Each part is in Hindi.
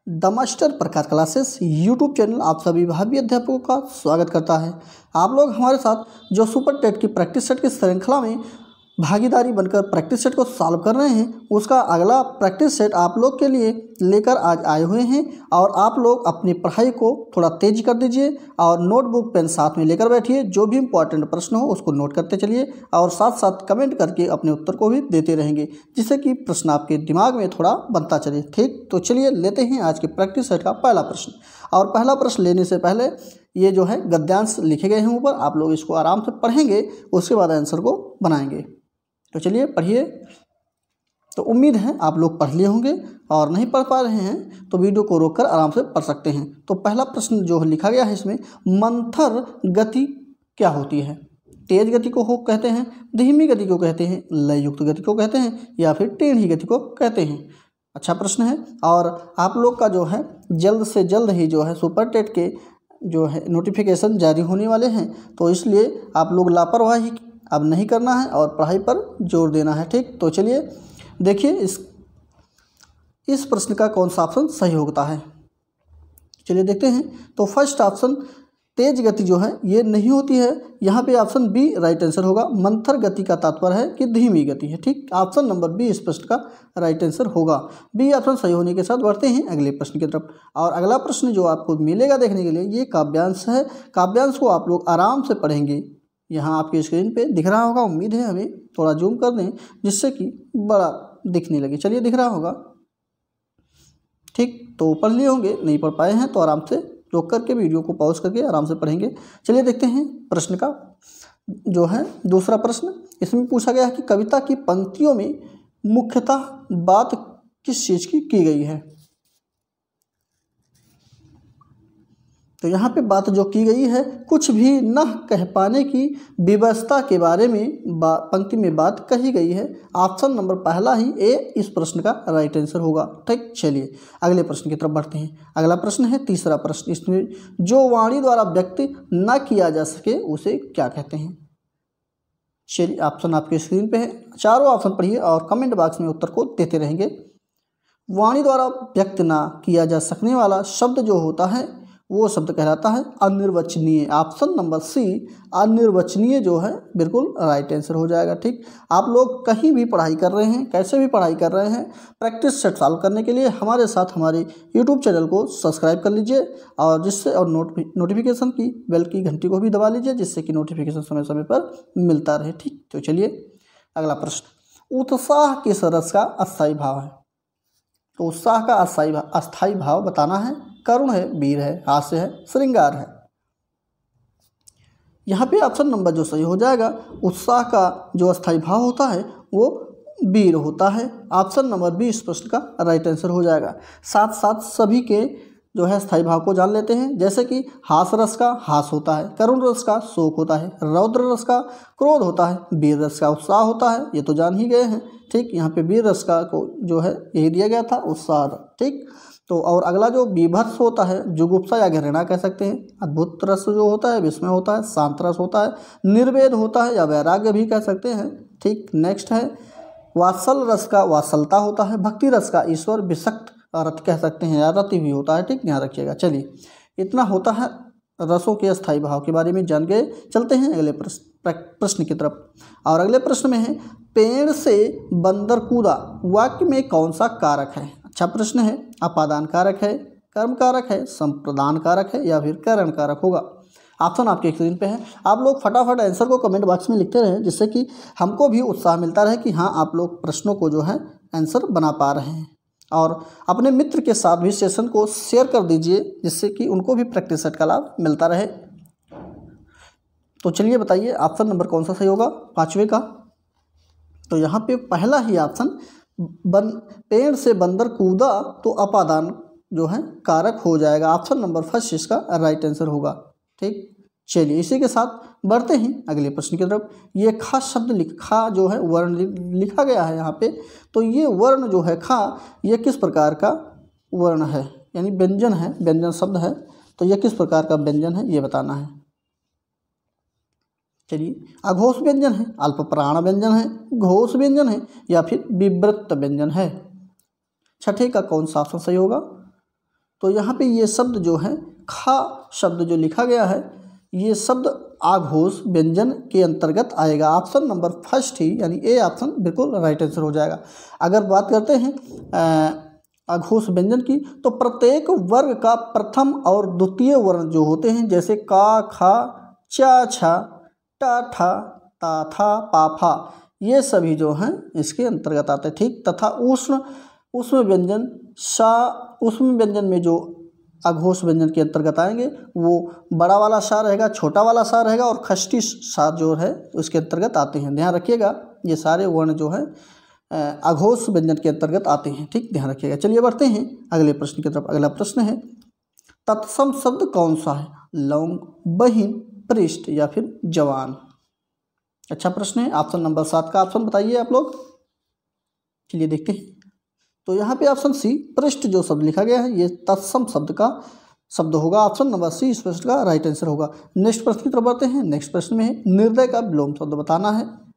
The master Prakash classes YouTube channel आप सभी भावी अध्यापकों का स्वागत करता है। आप लोग हमारे साथ जो सुपर टेट की प्रैक्टिस सेट की श्रृंखला में भागीदारी बनकर प्रैक्टिस सेट को सॉल्व कर रहे हैं, उसका अगला प्रैक्टिस सेट आप लोग के लिए लेकर आज आए हुए हैं। और आप लोग अपनी पढ़ाई को थोड़ा तेज कर दीजिए और नोटबुक पेन साथ में लेकर बैठिए। जो भी इंपॉर्टेंट प्रश्न हो उसको नोट करते चलिए और साथ साथ कमेंट करके अपने उत्तर को भी देते रहेंगे, जिससे कि प्रश्न आपके दिमाग में थोड़ा बनता चले। ठीक, तो चलिए लेते हैं आज के प्रैक्टिस सेट का पहला प्रश्न। और पहला प्रश्न लेने से पहले ये जो है गद्यांश लिखे गए हैं ऊपर, आप लोग इसको आराम से पढ़ेंगे, उसके बाद आंसर को बनाएंगे। तो चलिए पढ़िए। तो उम्मीद है आप लोग पढ़ लिए होंगे, और नहीं पढ़ पा रहे हैं तो वीडियो को रोककर आराम से पढ़ सकते हैं। तो पहला प्रश्न जो लिखा गया है इसमें, मंथर गति क्या होती है? तेज गति को कहते हैं, धीमी गति को कहते हैं, लय युक्त गति को कहते हैं, या फिर टेढ़ी गति को कहते हैं। अच्छा प्रश्न है। और आप लोग का जो है जल्द से जल्द ही जो है सुपर टेट के जो है नोटिफिकेशन जारी होने वाले हैं, तो इसलिए आप लोग लापरवाही अब नहीं करना है और पढ़ाई पर जोर देना है। ठीक, तो चलिए देखिए इस प्रश्न का कौन सा ऑप्शन सही होता है। चलिए देखते हैं। तो फर्स्ट ऑप्शन तेज गति जो है ये नहीं होती है, यहाँ पे ऑप्शन बी राइट आंसर होगा। मंथर गति का तात्पर्य है कि धीमी गति है। ठीक, ऑप्शन नंबर बी इस प्रश्न का राइट आंसर होगा। बी ऑप्शन सही होने के साथ बढ़ते हैं अगले प्रश्न की तरफ। और अगला प्रश्न जो आपको मिलेगा देखने के लिए, ये काव्यांश है। काव्यांश को आप लोग आराम से पढ़ेंगे। यहाँ आपकी स्क्रीन पे दिख रहा होगा, उम्मीद है। हमें थोड़ा जूम कर दें जिससे कि बड़ा दिखने लगे। चलिए दिख रहा होगा। ठीक, तो पढ़ लिए होंगे, नहीं पढ़ पाए हैं तो आराम से रोक करके वीडियो को पॉज करके आराम से पढ़ेंगे। चलिए देखते हैं प्रश्न का जो है दूसरा प्रश्न। इसमें पूछा गया है कि कविता की पंक्तियों में मुख्यतः बात किस चीज़ की गई है? तो यहाँ पे बात जो की गई है, कुछ भी न कह पाने की विवशता के बारे में पंक्ति में बात कही गई है। ऑप्शन नंबर पहला ही ए इस प्रश्न का राइट आंसर होगा। ठीक, चलिए अगले प्रश्न की तरफ बढ़ते हैं। अगला प्रश्न है तीसरा प्रश्न। इसमें जो वाणी द्वारा व्यक्त न किया जा सके उसे क्या कहते हैं? चलिए ऑप्शन आपके स्क्रीन पे है, चारों ऑप्शन पढ़िए और कमेंट बॉक्स में उत्तर को देते रहेंगे। वाणी द्वारा व्यक्त न किया जा सकने वाला शब्द जो होता है वो शब्द कहलाता है अनिर्वचनीय। ऑप्शन नंबर सी अनिर्वचनीय जो है बिल्कुल राइट आंसर हो जाएगा। ठीक, आप लोग कहीं भी पढ़ाई कर रहे हैं, कैसे भी पढ़ाई कर रहे हैं, प्रैक्टिस सेट सॉल्व करने के लिए हमारे साथ हमारे यूट्यूब चैनल को सब्सक्राइब कर लीजिए, और जिससे और नोटिफिकेशन की बेल की घंटी को भी दबा लीजिए, जिससे कि नोटिफिकेशन समय समय पर मिलता रहे। ठीक, तो चलिए अगला प्रश्न। उत्साह किस रस का अस्थायी भाव है? तो उत्साह का अस्थायी भाव बताना है। करुण है, वीर है, हास्य है, श्रृंगार है। यहाँ पे ऑप्शन नंबर जो सही हो जाएगा, उत्साह का जो अस्थायी भाव होता है वो वीर होता है। ऑप्शन नंबर बी इस प्रश्न का राइट आंसर हो जाएगा। साथ साथ सभी के जो है स्थायी भाव को जान लेते हैं। जैसे कि हास रस का हास होता है, करुण रस का शोक होता है, रौद्र रस का क्रोध होता है, वीर रस का उत्साह होता है। ये तो जान ही गए हैं। ठीक, यहाँ पे वीर रस का को जो है यही दिया गया था, उत्साह। ठीक, तो और अगला जो बीभत्स होता है, जुगुप्सा या घृणा कह सकते हैं। अद्भुत रस जो होता है विस्मय होता है, शांत रस होता है, निर्वेद होता है या वैराग्य भी कह सकते हैं। ठीक, नेक्स्ट है वात्सल रस का वात्सलता होता है, भक्ति रस का ईश्वर विषक्त रत कह सकते हैं या रति भी होता है। ठीक, ध्यान रखिएगा। चलिए इतना होता है रसों के अस्थायी भाव के बारे में जान गए। चलते हैं अगले प्रश्न की तरफ। और अगले प्रश्न में है, पेड़ से बंदर कूदा वाक्य में कौन सा कारक है? अच्छा प्रश्न है। अपादान कारक है, कर्म कारक है, संप्रदान कारक है, या फिर करण कारक होगा? ऑप्शन आपके स्क्रीन पे है। आप लोग फटाफट आंसर को कमेंट बॉक्स में लिखते रहें, जिससे कि हमको भी उत्साह मिलता रहे कि हाँ आप लोग प्रश्नों को जो है आंसर बना पा रहे हैं। और अपने मित्र के साथ भी सेशन को शेयर कर दीजिए, जिससे कि उनको भी प्रैक्टिस सेट का लाभ मिलता रहे। तो चलिए बताइए ऑप्शन नंबर कौन सा सही होगा पाँचवें का? तो यहाँ पे पहला ही ऑप्शन पेड़ से बंदर कूदा तो अपादान जो है कारक हो जाएगा। ऑप्शन नंबर फर्स्ट इसका राइट आंसर होगा। ठीक, चलिए इसी के साथ बढ़ते हैं अगले प्रश्न की तरफ। ये खा शब्द लिखा जो है वर्ण लिखा गया है यहाँ पे, तो ये वर्ण जो है खा, ये किस प्रकार का वर्ण है? यानी व्यंजन है, व्यंजन शब्द है। तो यह किस प्रकार का व्यंजन है ये बताना है। चलिए अघोष व्यंजन है, अल्पप्राण व्यंजन है, घोष व्यंजन है, या फिर विवृत व्यंजन है? छठे का कौन सा ऑप्शन सही होगा? तो यहाँ पे ये शब्द जो है खा शब्द जो लिखा गया है ये शब्द आघोष व्यंजन के अंतर्गत आएगा। ऑप्शन नंबर फर्स्ट ही यानी ए ऑप्शन बिल्कुल राइट आंसर हो जाएगा। अगर बात करते हैं आघोष व्यंजन की, तो प्रत्येक वर्ग का प्रथम और द्वितीय वर्ण जो होते हैं जैसे का, खा, चा, छा, टा, ठा, ता, था, पा, फा, ये सभी जो हैं इसके अंतर्गत आते हैं। ठीक, तथा उष्म व्यंजन उष्म व्यंजन में जो आघोष व्यंजन के अंतर्गत आएंगे वो बड़ा वाला सा रहेगा, छोटा वाला सा रहेगा और खष्टी सा जो है उसके अंतर्गत आते हैं। ध्यान रखिएगा ये सारे वर्ण जो है आघोष व्यंजन के अंतर्गत आते हैं। ठीक, ध्यान रखिएगा। चलिए बढ़ते हैं अगले प्रश्न की तरफ। अगला प्रश्न है तत्सम शब्द कौन सा है? लौंग, बहिन, पृष्ठ या फिर जवान। अच्छा प्रश्न है। ऑप्शन नंबर 7 का ऑप्शन बताइए आप लोग। चलिए देखते हैं। तो यहाँ पे ऑप्शन सी पृष्ठ जो शब्द लिखा गया है ये तत्सम शब्द का शब्द होगा। ऑप्शन नंबर सी इस प्रश्न का राइट आंसर होगा। नेक्स्ट प्रश्न की तरफ बढ़ते हैं। नेक्स्ट प्रश्न में है निर्दय का विलोम शब्द बताना है।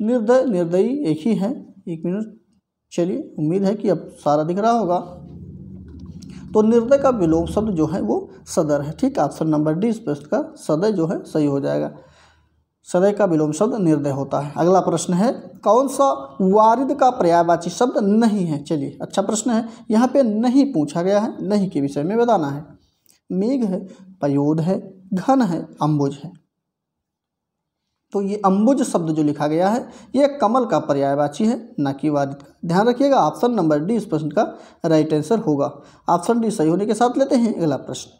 निर्दय, निर्दयी एक ही है। एक मिनट, चलिए उम्मीद है कि अब सारा दिख रहा होगा। तो निर्दय का विलोम शब्द जो है वो सदर है। ठीक, ऑप्शन नंबर डी इस प्रश्न का सदय जो है सही हो जाएगा। सदय का विलोम शब्द निर्दय होता है। अगला प्रश्न है कौन सा वारिद का पर्यायवाची शब्द नहीं है? चलिए अच्छा प्रश्न है। यहाँ पे नहीं पूछा गया है, नहीं के विषय में बताना है। मेघ है, पयोध है, घन है, अम्बुज है। तो ये अम्बुज शब्द जो लिखा गया है ये कमल का पर्यायवाची है, न कि वारिद का। ध्यान रखिएगा ऑप्शन नंबर डी इस प्रश्न का राइट आंसर होगा। ऑप्शन डी सही होने के साथ लेते हैं अगला प्रश्न।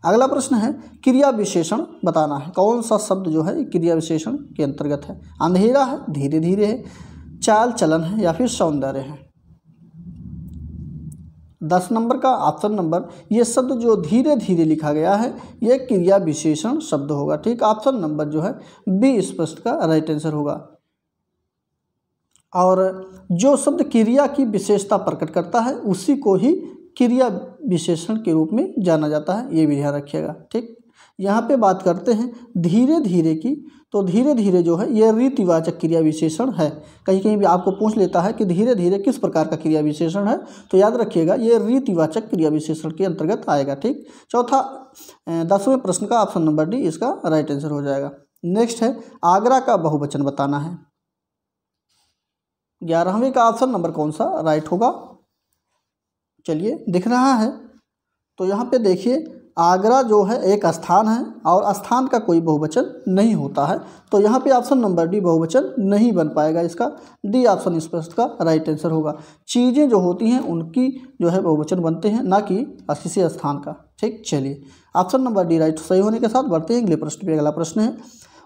अगला प्रश्न है क्रिया विशेषण बताना है। कौन सा शब्द जो है क्रिया विशेषण के अंतर्गत है? अंधेरा है, धीरे धीरे है, चाल चलन है या फिर सौंदर्य है। 10 नंबर का ऑप्शन नंबर ये शब्द जो धीरे धीरे लिखा गया है ये क्रिया विशेषण शब्द होगा। ठीक, ऑप्शन नंबर जो है बी इस प्रश्न का राइट आंसर होगा। और जो शब्द क्रिया की विशेषता प्रकट करता है उसी को ही क्रिया विशेषण के रूप में जाना जाता है, ये भी ध्यान रखिएगा। ठीक, यहाँ पे बात करते हैं धीरे धीरे की, तो धीरे धीरे जो है ये रीतिवाचक क्रिया विशेषण है। कहीं कहीं भी आपको पूछ लेता है कि धीरे धीरे किस प्रकार का क्रिया विशेषण है, तो याद रखिएगा ये रीतिवाचक क्रिया विशेषण के अंतर्गत आएगा। ठीक, चौथा 10वें प्रश्न का ऑप्शन नंबर डी इसका राइट आंसर हो जाएगा। नेक्स्ट है आगरा का बहुवचन बताना है। 11वें का ऑप्शन नंबर कौन सा राइट होगा? चलिए दिख रहा है। तो यहाँ पे देखिए आगरा जो है एक स्थान है और स्थान का कोई बहुवचन नहीं होता है, तो यहाँ पे ऑप्शन नंबर डी बहुवचन नहीं बन पाएगा। इसका डी ऑप्शन इस प्रश्न का राइट आंसर होगा। चीज़ें जो होती हैं उनकी जो है बहुवचन बनते हैं, ना कि किसी स्थान का। ठीक, चलिए ऑप्शन नंबर डी राइट सही होने के साथ बढ़ते हैं अगले प्रश्न पे। अगला प्रश्न है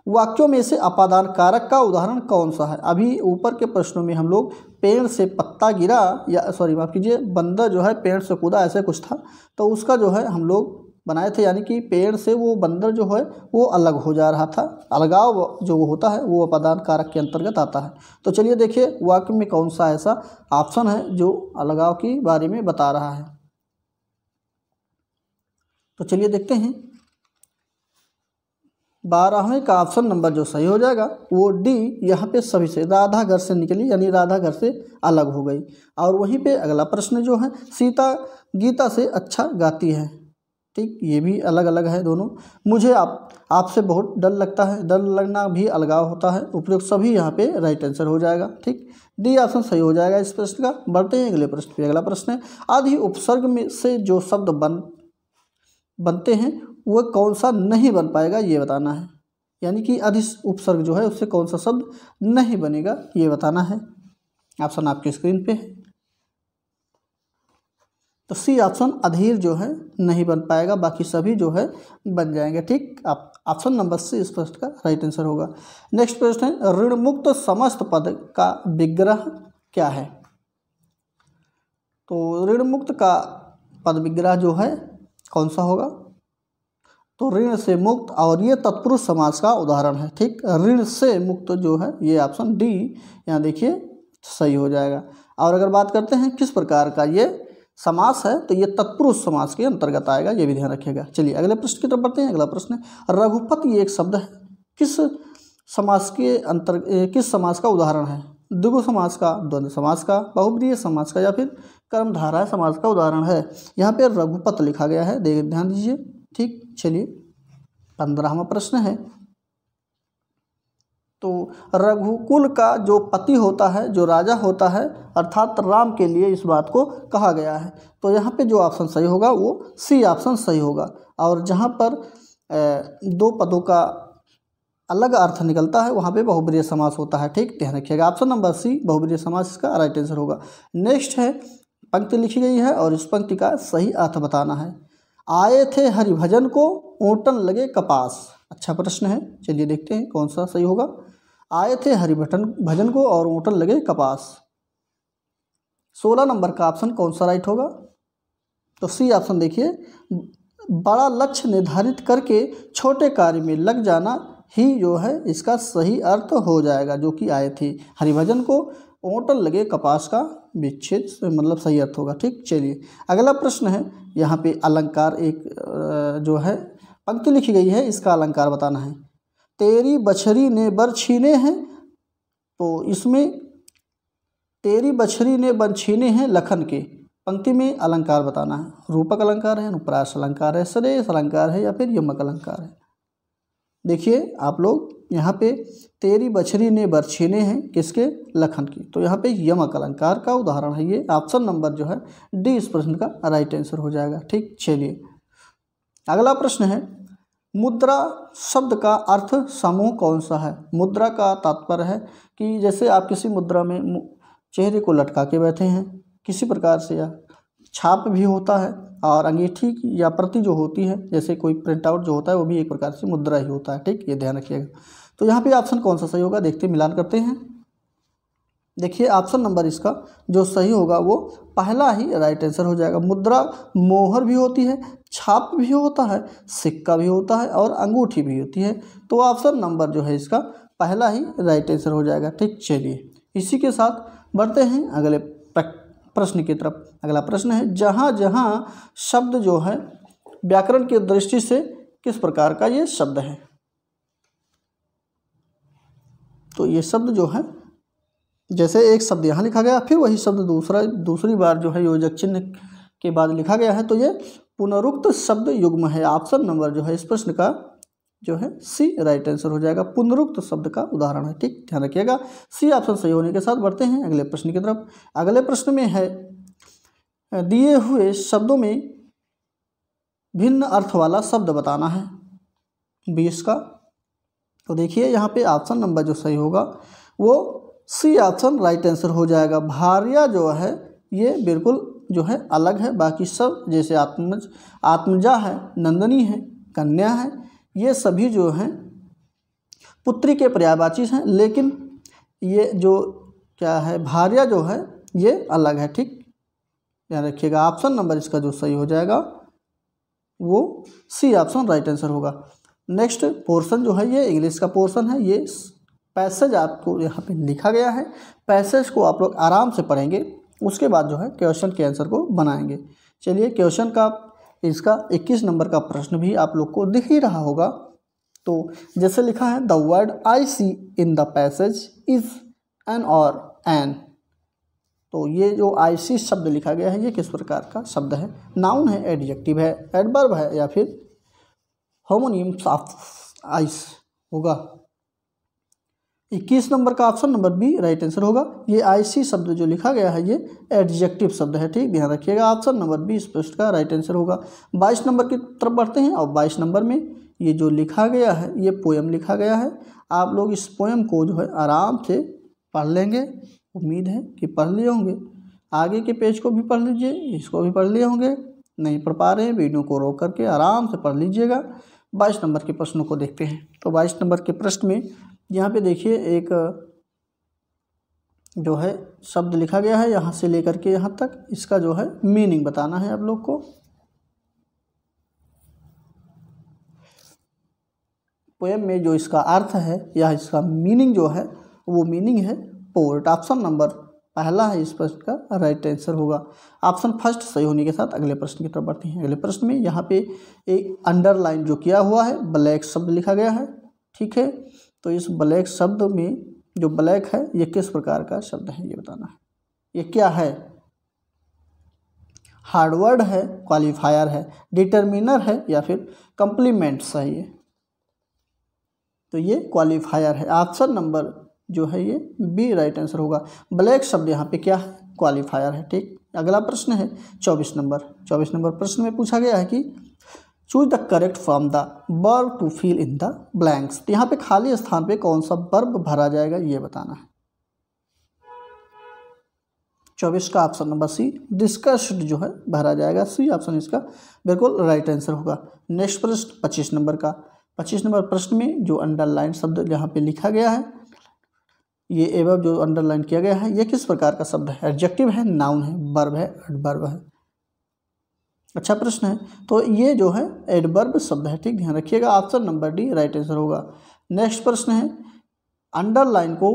वाक्यों में से अपादान कारक का उदाहरण कौन सा है? अभी ऊपर के प्रश्नों में हम लोग पेड़ से पत्ता गिरा या सॉरी माफ़ कीजिए बंदर जो है पेड़ से कूदा ऐसे कुछ था, तो उसका जो है हम लोग बनाए थे, यानी कि पेड़ से वो बंदर जो है वो अलग हो जा रहा था। अलगाव जो होता है वो अपादान कारक के अंतर्गत आता है। तो चलिए देखिए वाक्य में कौन सा ऐसा ऑप्शन है जो अलगाव के बारे में बता रहा है। तो चलिए देखते हैं। 12वें का ऑप्शन नंबर जो सही हो जाएगा वो डी, यहाँ पे सभी से राधा घर से निकली यानी राधा घर से अलग हो गई। और वहीं पे अगला प्रश्न जो है सीता गीता से अच्छा गाती है। ठीक, ये भी अलग अलग है दोनों। मुझे आपसे बहुत डर लगता है, डर लगना भी अलगाव होता है। उपयुक्त सभी यहाँ पे राइट आंसर हो जाएगा। ठीक, डी ऑप्शन सही हो जाएगा इस प्रश्न का। बढ़ते हैं अगले प्रश्न पे। अगला प्रश्न है आदि उपसर्ग में से जो शब्द बनते हैं वो कौन सा नहीं बन पाएगा ये बताना है। यानी कि अधि उपसर्ग जो है उससे कौन सा शब्द नहीं बनेगा ये बताना है। ऑप्शन आपकी स्क्रीन पे है। तो सी ऑप्शन अधीर जो है नहीं बन पाएगा, बाकी सभी जो है बन जाएंगे। ठीक, आप ऑप्शन नंबर सी इस प्रश्न का राइट आंसर होगा। नेक्स्ट प्रश्न है ऋण मुक्त समस्त पद का विग्रह क्या है? तो ऋण मुक्त का पद विग्रह जो है कौन सा होगा? तो ऋण से मुक्त, और ये तत्पुरुष समास का उदाहरण है। ठीक, ऋण से मुक्त जो है ये ऑप्शन डी यहाँ देखिए सही हो जाएगा। और अगर बात करते हैं किस प्रकार का ये समास है तो ये तत्पुरुष समास के अंतर्गत आएगा, ये भी ध्यान रखिएगा। चलिए अगले प्रश्न की तरफ बढ़ते हैं। अगला प्रश्न है रघुपत ये एक शब्द है किस समास का उदाहरण है? द्विगु समास का, द्वंद्व समास का, बहुब्रीहि समास का या फिर कर्मधारय समास का उदाहरण है। यहाँ पे रघुपत लिखा गया है, ध्यान दीजिए। ठीक, चलिए 15वां प्रश्न है। तो रघुकुल का जो पति होता है, जो राजा होता है, अर्थात राम के लिए इस बात को कहा गया है। तो यहाँ पे जो ऑप्शन सही होगा वो सी ऑप्शन सही होगा। और जहाँ पर दो पदों का अलग अर्थ निकलता है वहाँ पे बहुब्रीहि समास होता है। ठीक, ध्यान रखिएगा। ऑप्शन नंबर सी बहुब्रीहि समास इसका राइट आंसर होगा। नेक्स्ट है, पंक्ति लिखी गई है और इस पंक्ति का सही अर्थ बताना है। आए थे हरिभजन को, ओटन लगे कपास। अच्छा प्रश्न है, चलिए देखते हैं कौन सा सही होगा। आए थे हरिभजन को और ओटन लगे कपास। 16 नंबर का ऑप्शन कौन सा राइट होगा? तो सी ऑप्शन देखिए, बड़ा लक्ष्य निर्धारित करके छोटे कार्य में लग जाना ही जो है इसका सही अर्थ हो जाएगा, जो कि आए थे हरिभजन को ओटन लगे कपास का विच्छेद मतलब सही अर्थ होगा। ठीक, चलिए अगला प्रश्न है। यहाँ पे अलंकार एक जो है पंक्ति लिखी गई है, इसका अलंकार बताना है। तेरी बछड़ी ने बर छीने हैं, तो इसमें तेरी बछड़ी ने बर छीने हैं लखन के, पंक्ति में अलंकार बताना है। रूपक अलंकार है, अनुप्रास अलंकार है, सदेश अलंकार है या फिर यमक अलंकार है। देखिए आप लोग यहाँ पे तेरी बछड़ी ने बर छीने हैं किसके? लखन की। तो यहाँ पे यमक अलंकार का उदाहरण है ये। ऑप्शन नंबर जो है डी इस प्रश्न का राइट आंसर हो जाएगा। ठीक, चलिए अगला प्रश्न है, मुद्रा शब्द का अर्थ समूह कौन सा है? मुद्रा का तात्पर्य है कि जैसे आप किसी मुद्रा में चेहरे को लटका के बैठे हैं किसी प्रकार से, या छाप भी होता है और अंगीठी या प्रति जो होती है, जैसे कोई प्रिंट आउट जो होता है वो भी एक प्रकार से मुद्रा ही होता है। ठीक, ये ध्यान रखिएगा। तो यहाँ पे ऑप्शन कौन सा सही होगा देखते मिलान करते हैं। देखिए ऑप्शन नंबर इसका जो सही होगा वो पहला ही राइट आंसर हो जाएगा। मुद्रा मोहर भी होती है, छाप भी होता है, सिक्का भी होता है और अंगूठी भी होती है। तो ऑप्शन नंबर जो है इसका पहला ही राइट आंसर हो जाएगा। ठीक, चलिए इसी के साथ बढ़ते हैं अगले प्रश्न की तरफ। अगला प्रश्न है, जहाँ जहाँ शब्द जो है व्याकरण की दृष्टि से किस प्रकार का ये शब्द है? तो ये शब्द जो है जैसे एक शब्द यहाँ लिखा गया फिर वही शब्द दूसरी बार जो है योजक चिन्ह के बाद लिखा गया है, तो ये पुनरुक्त शब्द युग्म है। ऑप्शन नंबर जो है इस प्रश्न का जो है सी राइट आंसर हो जाएगा। पुनरुक्त शब्द का उदाहरण है। ठीक, ध्यान रखिएगा। सी ऑप्शन सही होने के साथ बढ़ते हैं अगले प्रश्न की तरफ। अगले प्रश्न में है, दिए हुए शब्दों में भिन्न अर्थ वाला शब्द बताना है 20 का। तो देखिए यहाँ पे ऑप्शन नंबर जो सही होगा वो सी ऑप्शन राइट आंसर हो जाएगा। भार्या जो है ये बिल्कुल जो है अलग है, बाकी सब जैसे आत्मजा है, नंदनी है, कन्या है, ये सभी जो हैं पुत्री के पर्यायवाची हैं, लेकिन ये जो क्या है भार्या जो है ये अलग है। ठीक, ध्यान रखिएगा। ऑप्शन नंबर इसका जो सही हो जाएगा वो सी ऑप्शन राइट आंसर होगा। नेक्स्ट पोर्शन जो है ये इंग्लिश का पोर्शन है। ये पैसेज आपको यहाँ पे लिखा गया है, पैसेज को आप लोग आराम से पढ़ेंगे, उसके बाद जो है क्वेश्चन के आंसर को बनाएंगे। चलिए क्वेश्चन का इसका 21 नंबर का प्रश्न भी आप लोग को दिख ही रहा होगा। तो जैसे लिखा है, the word I C in the passage is N और एन। तो ये जो आई सी शब्द लिखा गया है ये किस प्रकार का शब्द है? नाउन है, एडजेक्टिव है, एडवर्ब है या फिर होमोनिम्स ऑफ आइस होगा। 21 नंबर का option number B right answer होगा। ये आईसी शब्द जो लिखा गया है ये एडजेक्टिव शब्द है। ठीक, ध्यान रखिएगा। ऑप्शन नंबर बी इस प्रश्न का राइट आंसर होगा। 22 नंबर की तरफ बढ़ते हैं और 22 नंबर में ये जो लिखा गया है ये पोएम लिखा गया है। आप लोग इस पोएम को जो है आराम से पढ़ लेंगे, उम्मीद है कि पढ़ लिए होंगे। आगे के पेज को भी पढ़ लीजिए, इसको भी पढ़ लिए होंगे। नहीं पढ़ पा रहे हैं वीडियो को रोक करके आराम से पढ़ लीजिएगा। 22 नंबर के प्रश्नों को देखते हैं। तो 22 नंबर के प्रश्न में यहाँ पे देखिए एक जो है शब्द लिखा गया है यहाँ से लेकर के यहाँ तक, इसका जो है मीनिंग बताना है आप लोग को। पोएम में जो इसका अर्थ है या इसका मीनिंग जो है वो मीनिंग है पोर्ट। ऑप्शन नंबर पहला है इस प्रश्न का राइट आंसर होगा। ऑप्शन फर्स्ट सही होने के साथ अगले प्रश्न की तरफ बढ़ते हैं। अगले प्रश्न में यहाँ पे एक अंडरलाइन जो किया हुआ है ब्लैक शब्द लिखा गया है। ठीक है, तो इस ब्लैक शब्द में जो ब्लैक है ये किस प्रकार का शब्द है ये बताना है। ये क्या है? हार्डवर्ड है, क्वालिफायर है, डिटरमिनर है या फिर कम्प्लीमेंट्स है ये? तो ये क्वालिफायर है। ऑप्शन नंबर जो है ये बी राइट आंसर होगा। ब्लैक शब्द यहाँ पे क्या है? क्वालिफायर है। ठीक, अगला प्रश्न है 24 नंबर। 24 नंबर प्रश्न में पूछा गया है कि choose the correct from the verb to fill in the blanks. तो यहाँ पे खाली स्थान पे कौन सा वर्ब भरा जाएगा ये बताना है। 24 का ऑप्शन नंबर सी डिस्कस्ड जो है भरा जाएगा। सी ऑप्शन इसका बिल्कुल राइट आंसर होगा। नेक्स्ट प्रश्न 25 नंबर का। 25 नंबर प्रश्न में जो अंडरलाइन शब्द यहाँ पे लिखा गया है, ये एवं जो अंडरलाइन किया गया है ये किस प्रकार का शब्द है? एडजेक्टिव है, नाउन है, वर्ब है, एडवर्ब है? अच्छा प्रश्न है। तो ये जो है एडवर्ब शब्द है। ठीक, ध्यान रखिएगा। Option number D right answer होगा। नेक्स्ट प्रश्न है अंडरलाइन को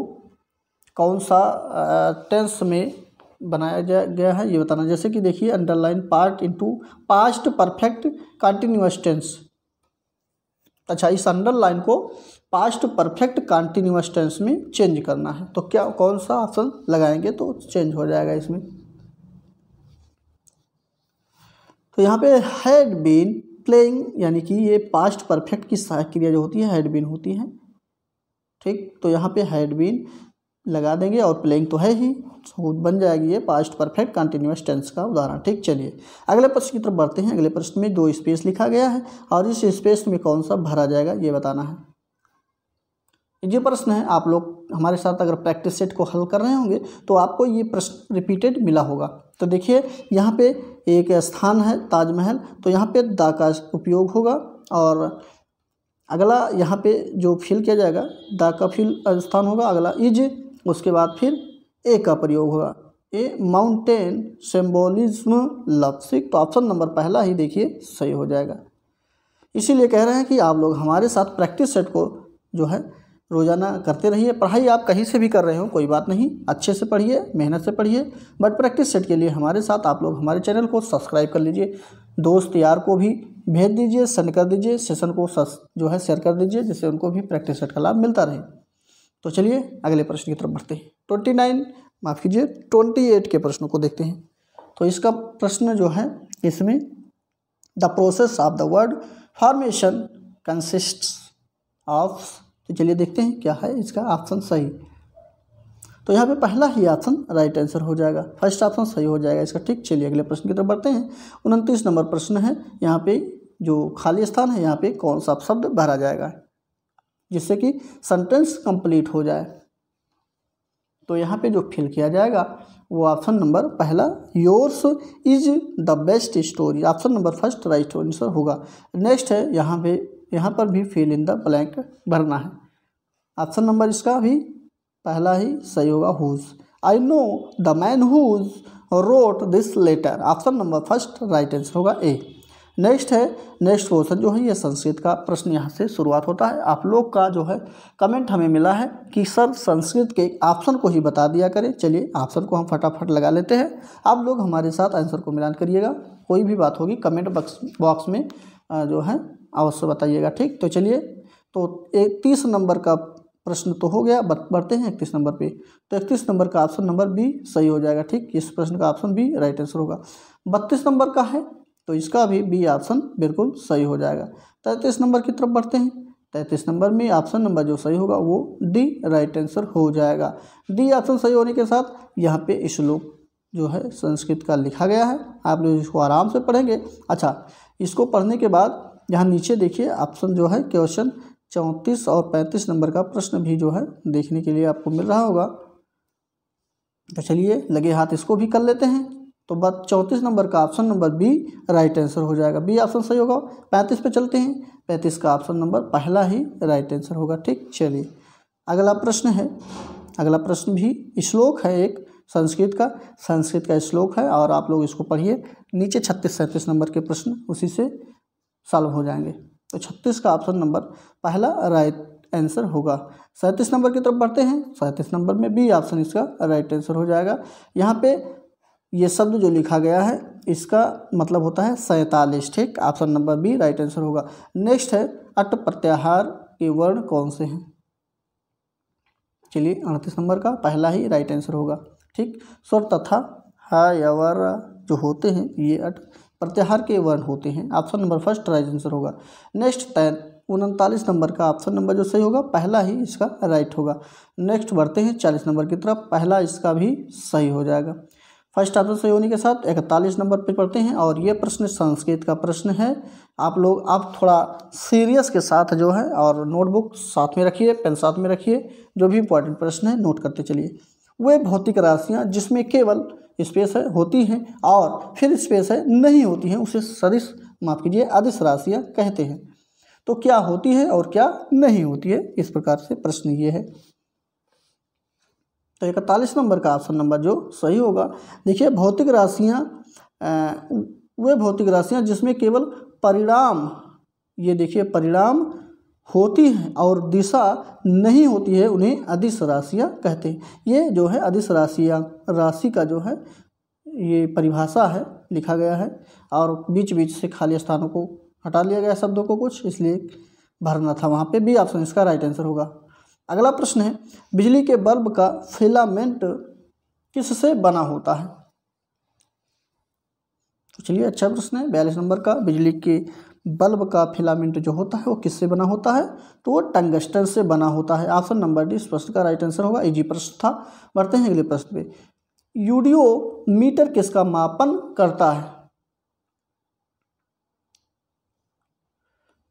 कौन सा टेंस में बनाया गया है ये बताना। जैसे कि देखिए underline part into past perfect continuous tense. अच्छा, इस अंडरलाइन को पास्ट परफेक्ट कंटिन्यूअस टेंस में चेंज करना है। तो क्या कौन सा ऑप्शन लगाएंगे तो चेंज हो जाएगा इसमें? तो यहाँ पे हैड बीन प्लेइंग, यानी कि ये पास्ट परफेक्ट की सहायक क्रिया जो होती है हैड बीन होती है। ठीक, तो यहाँ पे हैड बीन लगा देंगे और प्लेइंग तो है ही, तो बन जाएगी ये पास्ट परफेक्ट कंटिन्यूअस टेंस का उदाहरण। ठीक, चलिए अगले प्रश्न की तरफ बढ़ते हैं। अगले प्रश्न में 2 स्पेस लिखा गया है और इस स्पेस में कौन सा भरा जाएगा ये बताना है। ये प्रश्न है, आप लोग हमारे साथ अगर प्रैक्टिस सेट को हल कर रहे होंगे तो आपको ये प्रश्न रिपीटेड मिला होगा। तो देखिए यहाँ पे एक स्थान है ताजमहल, तो यहाँ पे द का उपयोग होगा और अगला यहाँ पे जो फिल किया जाएगा द का फिल स्थान होगा, अगला इज, उसके बाद फिर ए का प्रयोग होगा। ए माउंटेन सिंबोलिज्म लव सिक। तो ऑप्शन नंबर पहला ही देखिए सही हो जाएगा। इसीलिए कह रहे हैं कि आप लोग हमारे साथ प्रैक्टिस सेट को जो है रोज़ाना करते रहिए। पढ़ाई आप कहीं से भी कर रहे हो कोई बात नहीं, अच्छे से पढ़िए, मेहनत से पढ़िए, बट प्रैक्टिस सेट के लिए हमारे साथ आप लोग हमारे चैनल को सब्सक्राइब कर लीजिए, दोस्त यार को भी भेज दीजिए, सेंड कर दीजिए, सेशन को जो है शेयर कर दीजिए, जिससे उनको भी प्रैक्टिस सेट का लाभ मिलता रहे। तो चलिए अगले प्रश्न की तरफ बढ़ते हैं। 28 के प्रश्नों को देखते हैं। तो इसका प्रश्न जो है इसमें the process of the word formation consists of. तो चलिए देखते हैं क्या है इसका ऑप्शन सही। तो यहाँ पे पहला ही ऑप्शन राइट आंसर हो जाएगा, फर्स्ट ऑप्शन सही हो जाएगा इसका। ठीक, चलिए अगले प्रश्न की तरफ बढ़ते हैं। 29 नंबर प्रश्न है। यहाँ पे जो खाली स्थान है यहाँ पे कौन सा शब्द भरा जाएगा जिससे कि सेंटेंस कंप्लीट हो जाए। तो यहाँ पे जो फिल किया जाएगा वो ऑप्शन नंबर पहला yours is the best story. Option number first right answer होगा। नेक्स्ट है यहाँ पर भी फिल इन द ब्लैंक भरना है। ऑप्शन नंबर इसका भी पहला ही सही होगा, whose. I know the man whose wrote this letter. Option number first right answer होगा ए। नेक्स्ट क्वेश्चन जो है ये संस्कृत का प्रश्न यहाँ से शुरुआत होता है। आप लोग का जो है कमेंट हमें मिला है कि सर संस्कृत के ऑप्शन को ही बता दिया करें। चलिए ऑप्शन को हम फटाफट लगा लेते हैं, आप लोग हमारे साथ आंसर को मिलान करिएगा। कोई भी बात होगी कमेंट बॉक्स में जो है अवश्य बताइएगा। ठीक, तो चलिए तो 30 नंबर का प्रश्न तो हो गया, बढ़ते हैं 31 नंबर पे। तो 31 नंबर का ऑप्शन नंबर बी सही हो जाएगा। ठीक, इस प्रश्न का ऑप्शन बी राइट आंसर होगा। 32 नंबर का है तो इसका भी बी ऑप्शन बिल्कुल सही हो जाएगा। 33 नंबर की तरफ बढ़ते हैं। 33 नंबर में ऑप्शन नंबर जो सही होगा वो डी राइट आंसर हो जाएगा। डी ऑप्शन सही होने के साथ यहाँ पे श्लोक जो है संस्कृत का लिखा गया है, आप लोग इसको आराम से पढ़ेंगे। अच्छा, इसको पढ़ने के बाद यहाँ नीचे देखिए ऑप्शन जो है क्वेश्चन 34 और 35 नंबर का प्रश्न भी जो है देखने के लिए आपको मिल रहा होगा। तो चलिए लगे हाथ इसको भी कर लेते हैं। तो बस 34 नंबर का option number B right answer हो जाएगा, बी ऑप्शन सही होगा। 35 पे चलते हैं। 35 का ऑप्शन नंबर पहला ही राइट आंसर होगा। ठीक, चलिए अगला प्रश्न है। अगला प्रश्न भी श्लोक है, एक संस्कृत का श्लोक है और आप लोग इसको पढ़िए। नीचे 36-37 नंबर के प्रश्न उसी से सॉल्व हो जाएंगे। तो 36 का ऑप्शन नंबर पहला राइट आंसर होगा। 37 नंबर की तरफ बढ़ते हैं। 37 नंबर में बी ऑप्शन इसका राइट आंसर हो जाएगा। यहाँ पे ये शब्द जो लिखा गया है इसका मतलब होता है 47। ठीक, option number B right answer होगा। नेक्स्ट है अट प्रत्याहार के वर्ण कौन से हैं। चलिए 38 नंबर का पहला ही राइट आंसर होगा। ठीक, स्वर तथा हयवर जो होते हैं ये प्रत्याहार के वर्ण होते हैं। Option number first right answer होगा। नेक्स्ट 39 नंबर का ऑप्शन नंबर जो सही होगा पहला ही इसका राइट होगा। नेक्स्ट बढ़ते हैं 40 नंबर की तरफ, पहला इसका भी सही हो जाएगा। फर्स्ट ऑप्शन सही होने के साथ 41 नंबर पे पढ़ते हैं और ये प्रश्न संस्कृत का प्रश्न है। आप थोड़ा सीरियस के साथ जो है और नोटबुक साथ में रखिए, पेन साथ में रखिए, जो भी इंपॉर्टेंट प्रश्न है नोट करते चलिए। वे भौतिक राशियाँ जिसमें केवल स्पेस है होती हैं और फिर स्पेस है नहीं होती हैं उसे सदिश माफ कीजिए अदिश राशियाँ कहते हैं। तो क्या होती है और क्या नहीं होती है, इस प्रकार से प्रश्न ये है। तो 41 नंबर का ऑप्शन नंबर जो सही होगा, देखिए भौतिक राशियाँ वे भौतिक राशियाँ जिसमें केवल परिणाम, ये देखिए परिणाम होती हैं और दिशा नहीं होती है उन्हें अदिश राशियाँ कहते हैं। ये जो है अदिश राशियाँ, राशि का जो है ये परिभाषा है, लिखा गया है और बीच बीच से खाली स्थानों को हटा लिया गया शब्दों को कुछ, इसलिए भरना था वहाँ पे। बी ऑप्शन इसका राइट आंसर होगा। अगला प्रश्न है, बिजली के बल्ब का फिलामेंट किससे बना होता है? तो चलिए अच्छा प्रश्न है। 42 नंबर का, बिजली के बल्ब का फिलामेंट जो होता है वो किससे बना होता है? तो वो टंगस्टन से बना होता है। ऑप्शन नंबर डी इस प्रश्न का राइट आंसर होगा। इजी प्रश्न था। बढ़ते हैं अगले प्रश्न पे। यूडियोमीटर किसका मापन करता है?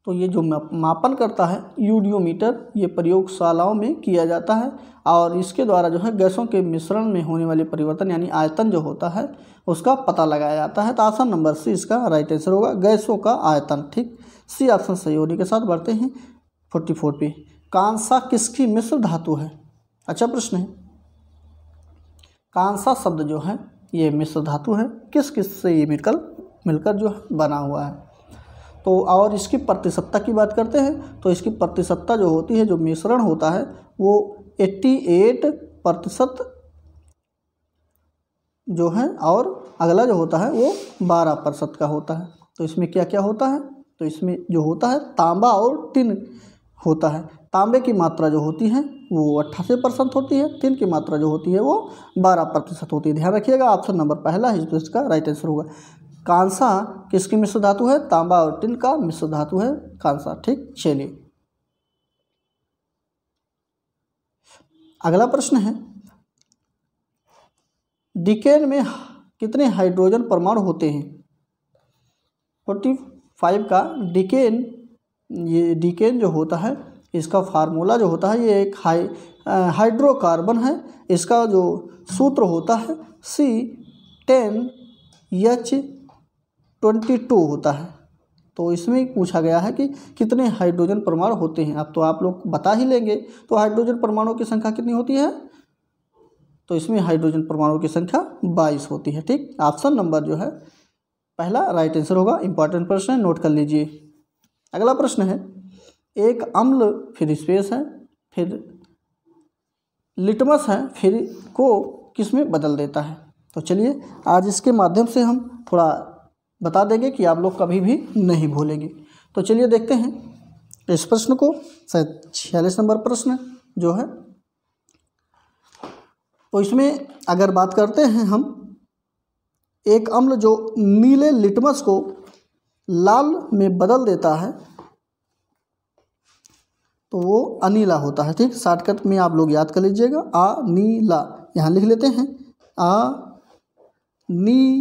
तो ये जो मापन करता है यूडियोमीटर, ये प्रयोगशालाओं में किया जाता है और इसके द्वारा जो है गैसों के मिश्रण में होने वाले परिवर्तन यानी आयतन जो होता है उसका पता लगाया जाता है। तो ऑप्शन नंबर सी इसका राइट आंसर होगा, गैसों का आयतन। ठीक, सी ऑप्शन सही होने के साथ बढ़ते हैं 44 पे। कांसा किसकी मिश्र धातु है? अच्छा प्रश्न है। कांसा शब्द जो है ये मिश्र धातु है, किस किस से ये मिलकर जो है बना हुआ है। तो और इसकी प्रतिशतता की बात करते हैं तो इसकी प्रतिशतता जो होती है, जो मिश्रण होता है वो 88% जो है और अगला जो होता है वो 12% का होता है। तो इसमें क्या क्या होता है? तो इसमें जो होता है तांबा और टिन होता है। तांबे की मात्रा जो होती है वो 88% होती है, टिन की मात्रा जो होती है वो 12% होती है। ध्यान रखिएगा, ऑप्शन नंबर पहला है इसका राइट आंसर होगा। कांसा किसकी मिश्र धातु है? तांबा और टिन का मिश्र धातु है कांसा। ठीक, चलिए अगला प्रश्न है, डिकेन में कितने हाइड्रोजन परमाणु होते हैं? 45 का डिकेन, ये डिकेन जो होता है इसका फार्मूला जो होता है ये एक हाइड्रोकार्बन है। इसका जो सूत्र होता है C10H22 होता है। तो इसमें पूछा गया है कि कितने हाइड्रोजन परमाणु होते हैं। अब तो आप लोग बता ही लेंगे। तो हाइड्रोजन परमाणु की संख्या कितनी होती है? तो इसमें हाइड्रोजन परमाणु की संख्या 22 होती है। ठीक, ऑप्शन नंबर जो है पहला राइट आंसर होगा। इंपॉर्टेंट प्रश्न है, नोट कर लीजिए। अगला प्रश्न है, एक अम्ल फिर स्पेस है फिर लिटमस है फिर को किसमें बदल देता है? तो चलिए आज इसके माध्यम से हम थोड़ा बता देंगे कि आप लोग कभी भी नहीं भूलेंगे। तो चलिए देखते हैं इस प्रश्न को। 46 नंबर प्रश्न जो है, तो इसमें अगर बात करते हैं हम, एक अम्ल जो नीले लिटमस को लाल में बदल देता है तो वो अनीला होता है। ठीक, शॉर्टकट में आप लोग याद कर लीजिएगा, अनीला यहाँ लिख लेते हैं, अनीला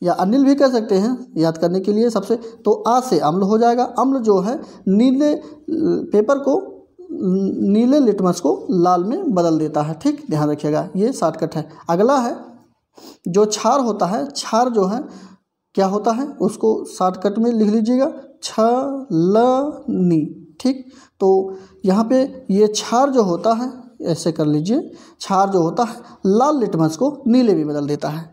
या अनिल भी कह सकते हैं याद करने के लिए सबसे। तो आ से अम्ल हो जाएगा। अम्ल जो है नीले पेपर को, नीले लिटमस को लाल में बदल देता है। ठीक, ध्यान रखिएगा, ये शॉर्टकट है। अगला है जो क्षार होता है, क्षार जो है क्या होता है उसको शॉर्टकट में लिख लीजिएगा, छलनी। ठीक, तो यहाँ पे ये क्षार जो होता है ऐसे कर लीजिए, क्षार जो होता है लाल लिटमस को नीले में बदल देता है।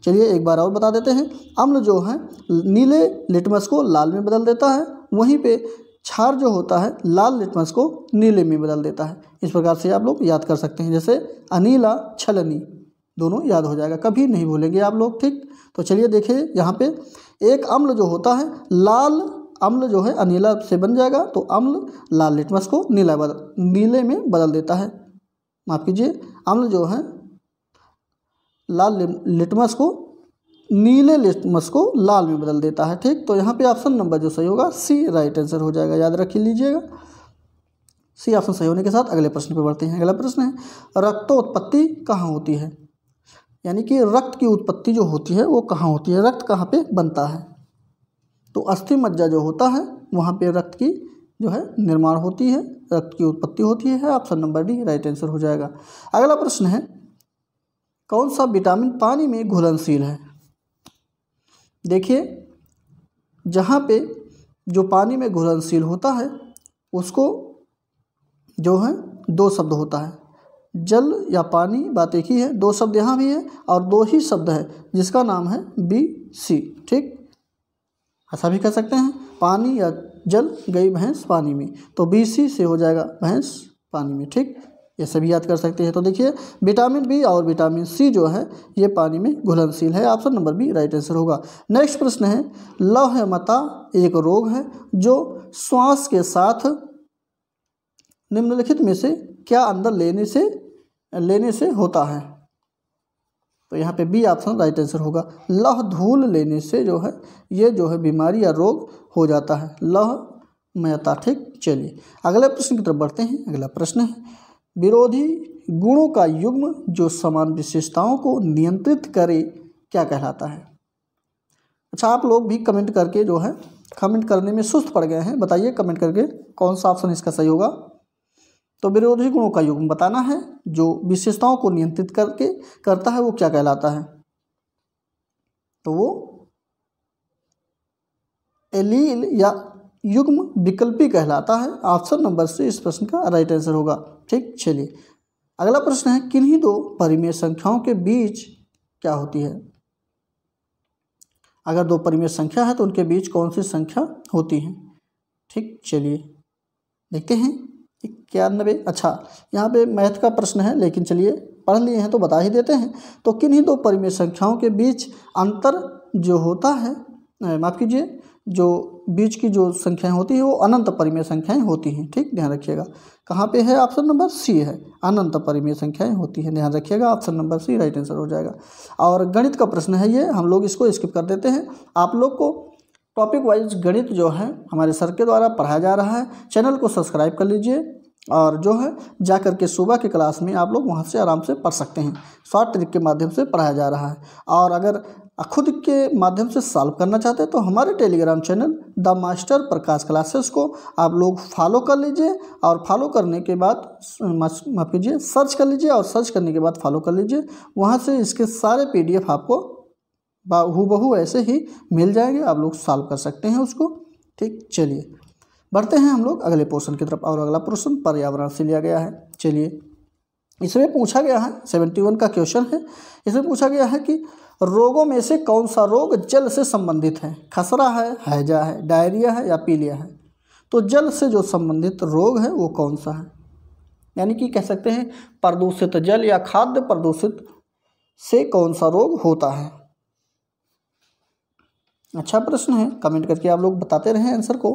चलिए एक बार और बता देते हैं, अम्ल जो है नीले लिटमस को लाल में बदल देता है, वहीं पे क्षार जो होता है लाल लिटमस को नीले में बदल देता है। इस प्रकार से आप लोग याद कर सकते हैं, जैसे अनीला छलनी, दोनों याद हो जाएगा, कभी नहीं भूलेंगे आप लोग। ठीक, तो चलिए देखिए यहाँ पे एक अम्ल जो होता है लाल अम्ल जो है अनीला से बन जाएगा, तो अम्ल लाल लिटमस को नीले में बदल देता है। माफ़ कीजिए, अम्ल जो है लाल लिटमस को नीले लिटमस को लाल में बदल देता है। ठीक, तो यहाँ पे ऑप्शन नंबर जो सही होगा सी राइट आंसर हो जाएगा, याद रख लीजिएगा। सी ऑप्शन सही होने के साथ अगले प्रश्न पे बढ़ते हैं। अगला प्रश्न है रक्तोत्पत्ति कहाँ होती है, यानी कि रक्त की उत्पत्ति जो होती है वो कहाँ होती है, रक्त कहाँ पे बनता है। तो अस्थि मज्जा जो होता है वहाँ पे रक्त की जो है निर्माण होती है, रक्त की उत्पत्ति होती है। Option number D right answer हो जाएगा। अगला प्रश्न है कौन सा विटामिन पानी में घुलनशील है। देखिए, जहाँ पे जो पानी में घुलनशील होता है उसको जो है दो शब्द होता है, जल या पानी, बात एक ही है। दो शब्द यहाँ भी है और दो ही शब्द है जिसका नाम है BC। ठीक, ऐसा भी कह सकते हैं पानी या जल गई भैंस पानी में, तो BC से हो जाएगा भैंस पानी में। ठीक, ये सभी याद कर सकते हैं। तो देखिए विटामिन बी और विटामिन सी जो है ये पानी में घुलनशील है। Option number B right answer होगा। नेक्स्ट प्रश्न है लौहमता एक रोग है जो श्वास के साथ निम्नलिखित में से क्या अंदर लेने से होता है। तो यहाँ पे बी ऑप्शन राइट आंसर होगा। लौह धूल लेने से जो है ये जो है बीमारी या रोग हो जाता है, लौहमयता। ठीक, चलिए अगले प्रश्न की तरफ बढ़ते हैं। अगला प्रश्न है विरोधी गुणों का युग्म जो समान विशेषताओं को नियंत्रित करे क्या कहलाता है। अच्छा, आप लोग भी कमेंट करके जो है कमेंट करने में सुस्त पड़ गए हैं, बताइए कमेंट करके कौन सा ऑप्शन इसका सही होगा। तो विरोधी गुणों का युग्म बताना है जो विशेषताओं को नियंत्रित करता है वो क्या कहलाता है। तो वो एलील या युग्म विकल्पी कहलाता है। ऑप्शन नंबर सी इस प्रश्न का राइट आंसर होगा। ठीक, चलिए अगला प्रश्न है किन्हीं दो परिमेय संख्याओं के बीच क्या होती है। अगर दो परिमेय संख्या है तो उनके बीच कौन सी संख्या होती है। ठीक, चलिए देखते हैं 91। अच्छा, यहाँ पे मैथ का प्रश्न है लेकिन चलिए पढ़ लिए हैं तो बता ही देते हैं। तो किन्हीं दो परिमेय संख्याओं के बीच अंतर जो होता है, माफ़ कीजिए, जो बीच की जो संख्याएं होती है वो अनंत परिमेय संख्याएं होती हैं। ठीक, ध्यान रखिएगा। कहाँ पे है, ऑप्शन नंबर सी है, अनंत परिमेय संख्याएं होती हैं, ध्यान रखिएगा। Option number C right answer हो जाएगा। और गणित का प्रश्न है ये, हम लोग इसको स्किप कर देते हैं। आप लोग को टॉपिक वाइज गणित जो है हमारे सर के द्वारा पढ़ाया जा रहा है, चैनल को सब्सक्राइब कर लीजिए और जो है जा कर के सुबह की क्लास में आप लोग वहाँ से आराम से पढ़ सकते हैं। शॉर्ट ट्रिक के माध्यम से पढ़ाया जा रहा है। और अगर खुद के माध्यम से सॉल्व करना चाहते हैं तो हमारे Telegram channel the master Prakash classes को आप लोग फॉलो कर लीजिए और फॉलो करने के बाद माफ़ कीजिए सर्च कर लीजिए और सर्च करने के बाद फॉलो कर लीजिए। वहाँ से इसके सारे PDF आपको हूबहू ऐसे ही मिल जाएंगे, आप लोग सॉल्व कर सकते हैं उसको। ठीक, चलिए बढ़ते हैं हम लोग अगले पोर्शन की तरफ। और अगला पोर्शन पर्यावरण से लिया गया है। चलिए इसमें पूछा गया है 71 का क्वेश्चन है। इसमें पूछा गया है कि रोगों में से कौन सा रोग जल से संबंधित है। खसरा है, हैजा है, डायरिया है या पीलिया है। तो जल से जो संबंधित रोग है वो कौन सा है, यानी कि कह सकते हैं प्रदूषित जल या खाद्य प्रदूषित से कौन सा रोग होता है। अच्छा प्रश्न है, कमेंट करके आप लोग बताते रहें आंसर को।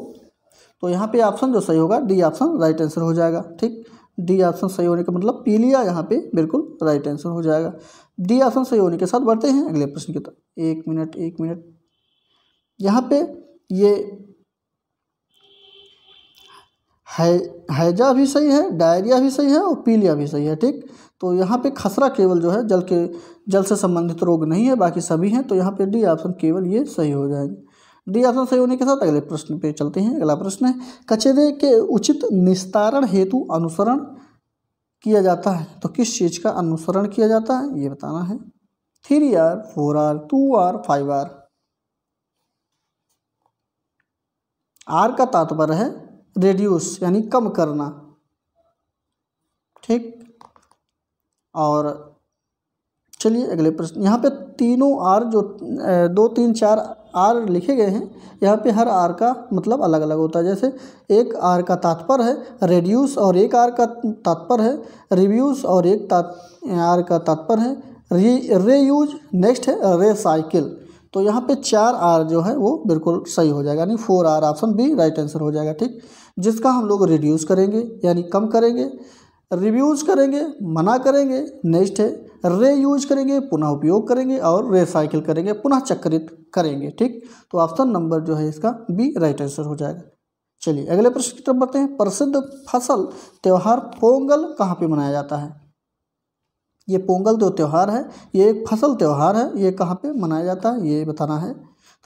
तो यहाँ पे ऑप्शन जो सही होगा डी ऑप्शन राइट आंसर हो जाएगा। ठीक, डी ऑप्शन सही होने का मतलब पीलिया यहाँ पे बिल्कुल राइट आंसर हो जाएगा। डी ऑप्शन सही होने के साथ बढ़ते हैं अगले प्रश्न की तरफ। एक मिनट यहाँ पे ये हैजा भी सही है, डायरिया भी सही है और पीलिया भी सही है। ठीक, तो यहाँ पे खसरा केवल जो है जल से संबंधित रोग नहीं है, बाकी सभी हैं। तो यहाँ पे डी ऑप्शन केवल ये सही हो जाएंगे। डी ऑप्शन सही होने के साथ अगले प्रश्न पे चलते हैं। अगला प्रश्न है कचरे के उचित निस्तारण हेतु अनुसरण किया जाता है। तो किस चीज़ का अनुसरण किया जाता है ये बताना है। 3R, 4R, 2R, 5R। R का तात्पर्य है रेड्यूस यानी कम करना। ठीक, और चलिए अगले प्रश्न। यहाँ पे तीनों R जो 2, 3, 4 R लिखे गए हैं, यहाँ पे हर R का मतलब अलग अलग होता है। जैसे एक R का तात्पर्य है रेड्यूस और एक R का तात्पर्य है रिव्यूज़ और एक R का तात्पर्य है रीयूज। नेक्स्ट है रिसाइकिल। तो यहाँ पे 4R जो है वो बिल्कुल सही हो जाएगा, यानी 4R option B right answer हो जाएगा। ठीक, जिसका हम लोग रिड्यूस करेंगे यानी कम करेंगे, रिव्यूज़ करेंगे, मना करेंगे, नेक्स्ट है रे यूज करेंगे, पुनः उपयोग करेंगे, और रिसाइकिल करेंगे, पुनः चक्रित करेंगे। ठीक, तो ऑप्शन नंबर जो है इसका बी राइट आंसर हो जाएगा। चलिए अगले प्रश्न की तरफ बढ़ते हैं। प्रसिद्ध फसल त्यौहार पोंगल कहाँ पे मनाया जाता है? ये पोंगल जो त्यौहार है ये एक फसल त्यौहार है, ये कहाँ पे मनाया जाता है ये बताना है।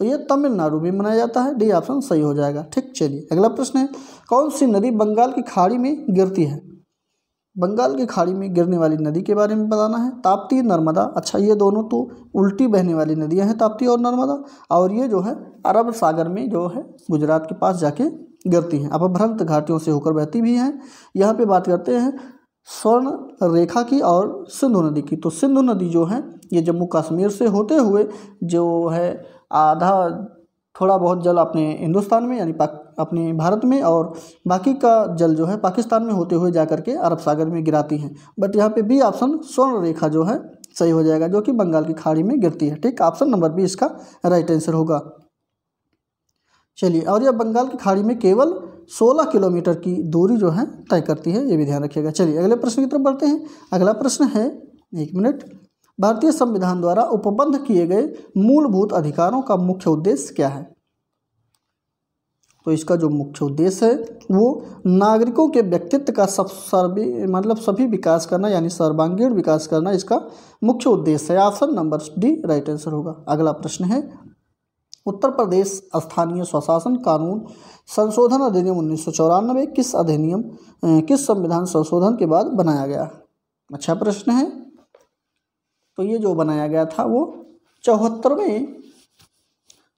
तो ये तमिलनाडु में मनाया जाता है, डी ऑप्शन सही हो जाएगा। ठीक, चलिए अगला प्रश्न है, कौन सी नदी बंगाल की खाड़ी में गिरती है? बंगाल की खाड़ी में गिरने वाली नदी के बारे में बताना है। ताप्ती, नर्मदा। अच्छा, ये दोनों तो उल्टी बहने वाली नदियां हैं, ताप्ती और नर्मदा, और ये जो है अरब सागर में जो है गुजरात के पास जाके गिरती हैं, अपभ्रंश घाटियों से होकर बहती भी हैं। यहाँ पे बात करते हैं स्वर्ण रेखा की और सिंधु नदी की। तो सिंधु नदी जो है ये जम्मू कश्मीर से होते हुए जो है आधा थोड़ा बहुत जल अपने हिंदुस्तान में यानी अपने भारत में, और बाकी का जल जो है पाकिस्तान में होते हुए जा करके अरब सागर में गिराती हैं। बट यहाँ पे बी ऑप्शन स्वर्ण रेखा जो है सही हो जाएगा, जो कि बंगाल की खाड़ी में गिरती है। ठीक, ऑप्शन नंबर बी इसका राइट आंसर होगा। चलिए, और यह बंगाल की खाड़ी में केवल 16 किलोमीटर की दूरी जो है तय करती है, ये भी ध्यान रखिएगा। चलिए अगले प्रश्न की तरफ बढ़ते हैं। अगला प्रश्न है, एक मिनट, भारतीय संविधान द्वारा उपबद्ध किए गए मूलभूत अधिकारों का मुख्य उद्देश्य क्या है? तो इसका जो मुख्य उद्देश्य है वो नागरिकों के व्यक्तित्व का सभी विकास करना, यानी सर्वांगीण विकास करना इसका मुख्य उद्देश्य है। Option number D right answer होगा। अगला प्रश्न है, उत्तर प्रदेश स्थानीय स्वशासन कानून संशोधन अधिनियम 1994 किस संविधान संशोधन के बाद बनाया गया? अच्छा प्रश्न है। तो ये जो बनाया गया था वो 74वें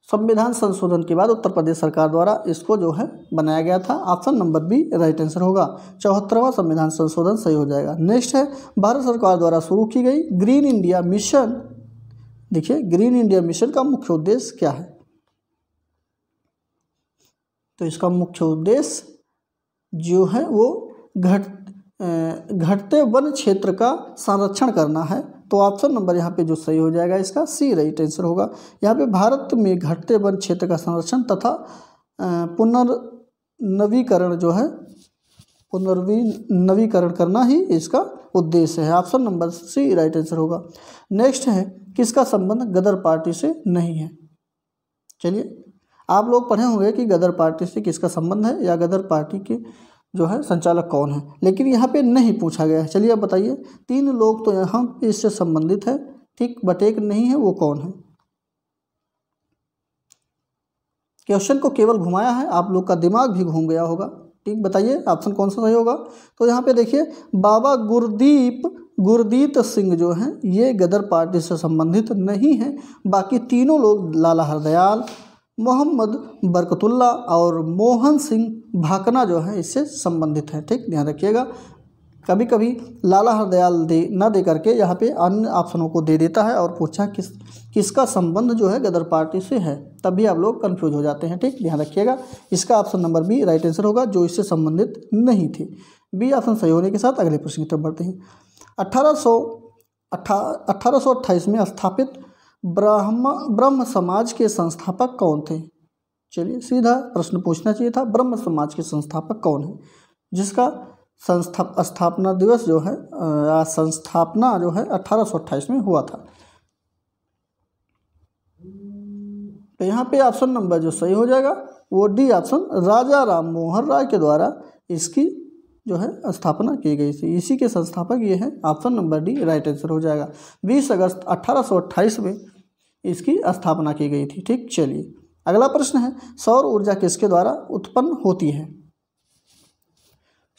संविधान संशोधन के बाद उत्तर प्रदेश सरकार द्वारा इसको जो है बनाया गया था। Option number B right answer होगा। 74वां संविधान संशोधन सही हो जाएगा। नेक्स्ट है, भारत सरकार द्वारा शुरू की गई ग्रीन इंडिया मिशन। देखिए, ग्रीन इंडिया मिशन का मुख्य उद्देश्य क्या है? तो इसका मुख्य उद्देश्य जो है वो घटते वन क्षेत्र का संरक्षण करना है। तो ऑप्शन नंबर यहाँ पे जो सही हो जाएगा इसका सी राइट आंसर होगा। यहाँ पे भारत में घटते वन क्षेत्र का संरक्षण तथा पुनर्नवीकरण करना ही इसका उद्देश्य है। Option number C right answer होगा। नेक्स्ट है, किसका संबंध गदर पार्टी से नहीं है? चलिए, आप लोग पढ़े होंगे कि गदर पार्टी से किसका संबंध है या गदर पार्टी के जो है संचालक कौन है, लेकिन यहाँ पे नहीं पूछा गया है। चलिए अब बताइए, 3 लोग तो यहाँ इससे संबंधित है, ठीक, बट एक नहीं है, वो कौन है? क्वेश्चन को केवल घुमाया है, आप लोग का दिमाग भी घूम गया होगा। ठीक, बताइए ऑप्शन कौन सा सही होगा? तो यहाँ पे देखिए, बाबा गुरदीप सिंह जो हैं ये गदर पार्टी से संबंधित नहीं है। बाकी तीनों लोग लाला हरदयाल, मोहम्मद बरकतुल्ला और मोहन सिंह भाकना जो है इससे संबंधित है। ठीक, ध्यान रखिएगा, कभी कभी लाला हरदयाल न दे करके यहाँ पे अन्य ऑप्शनों को दे देता है और पूछा किसका संबंध जो है गदर पार्टी से है, तभी आप लोग कंफ्यूज हो जाते हैं। ठीक, ध्यान रखिएगा, इसका option number B right answer होगा, जो इससे संबंधित नहीं थे। बी ऑप्शन सही होने के साथ अगले प्रश्न की तरफ बढ़ते हैं। 1828 में स्थापित ब्रह्म समाज के संस्थापक कौन थे? चलिए सीधा प्रश्न पूछना चाहिए था, ब्रह्म समाज के संस्थापक कौन है, जिसका स्थापना दिवस जो है संस्थापना जो है 1828 में हुआ था। तो यहाँ पे ऑप्शन नंबर जो सही हो जाएगा वो डी ऑप्शन, राजा राम मोहन राय के द्वारा इसकी जो है स्थापना की गई थी, इसी के संस्थापक ये हैं। Option number D right answer हो जाएगा। 20 अगस्त 1828 में इसकी स्थापना की गई थी। ठीक, चलिए अगला प्रश्न है, सौर ऊर्जा किसके द्वारा उत्पन्न होती है?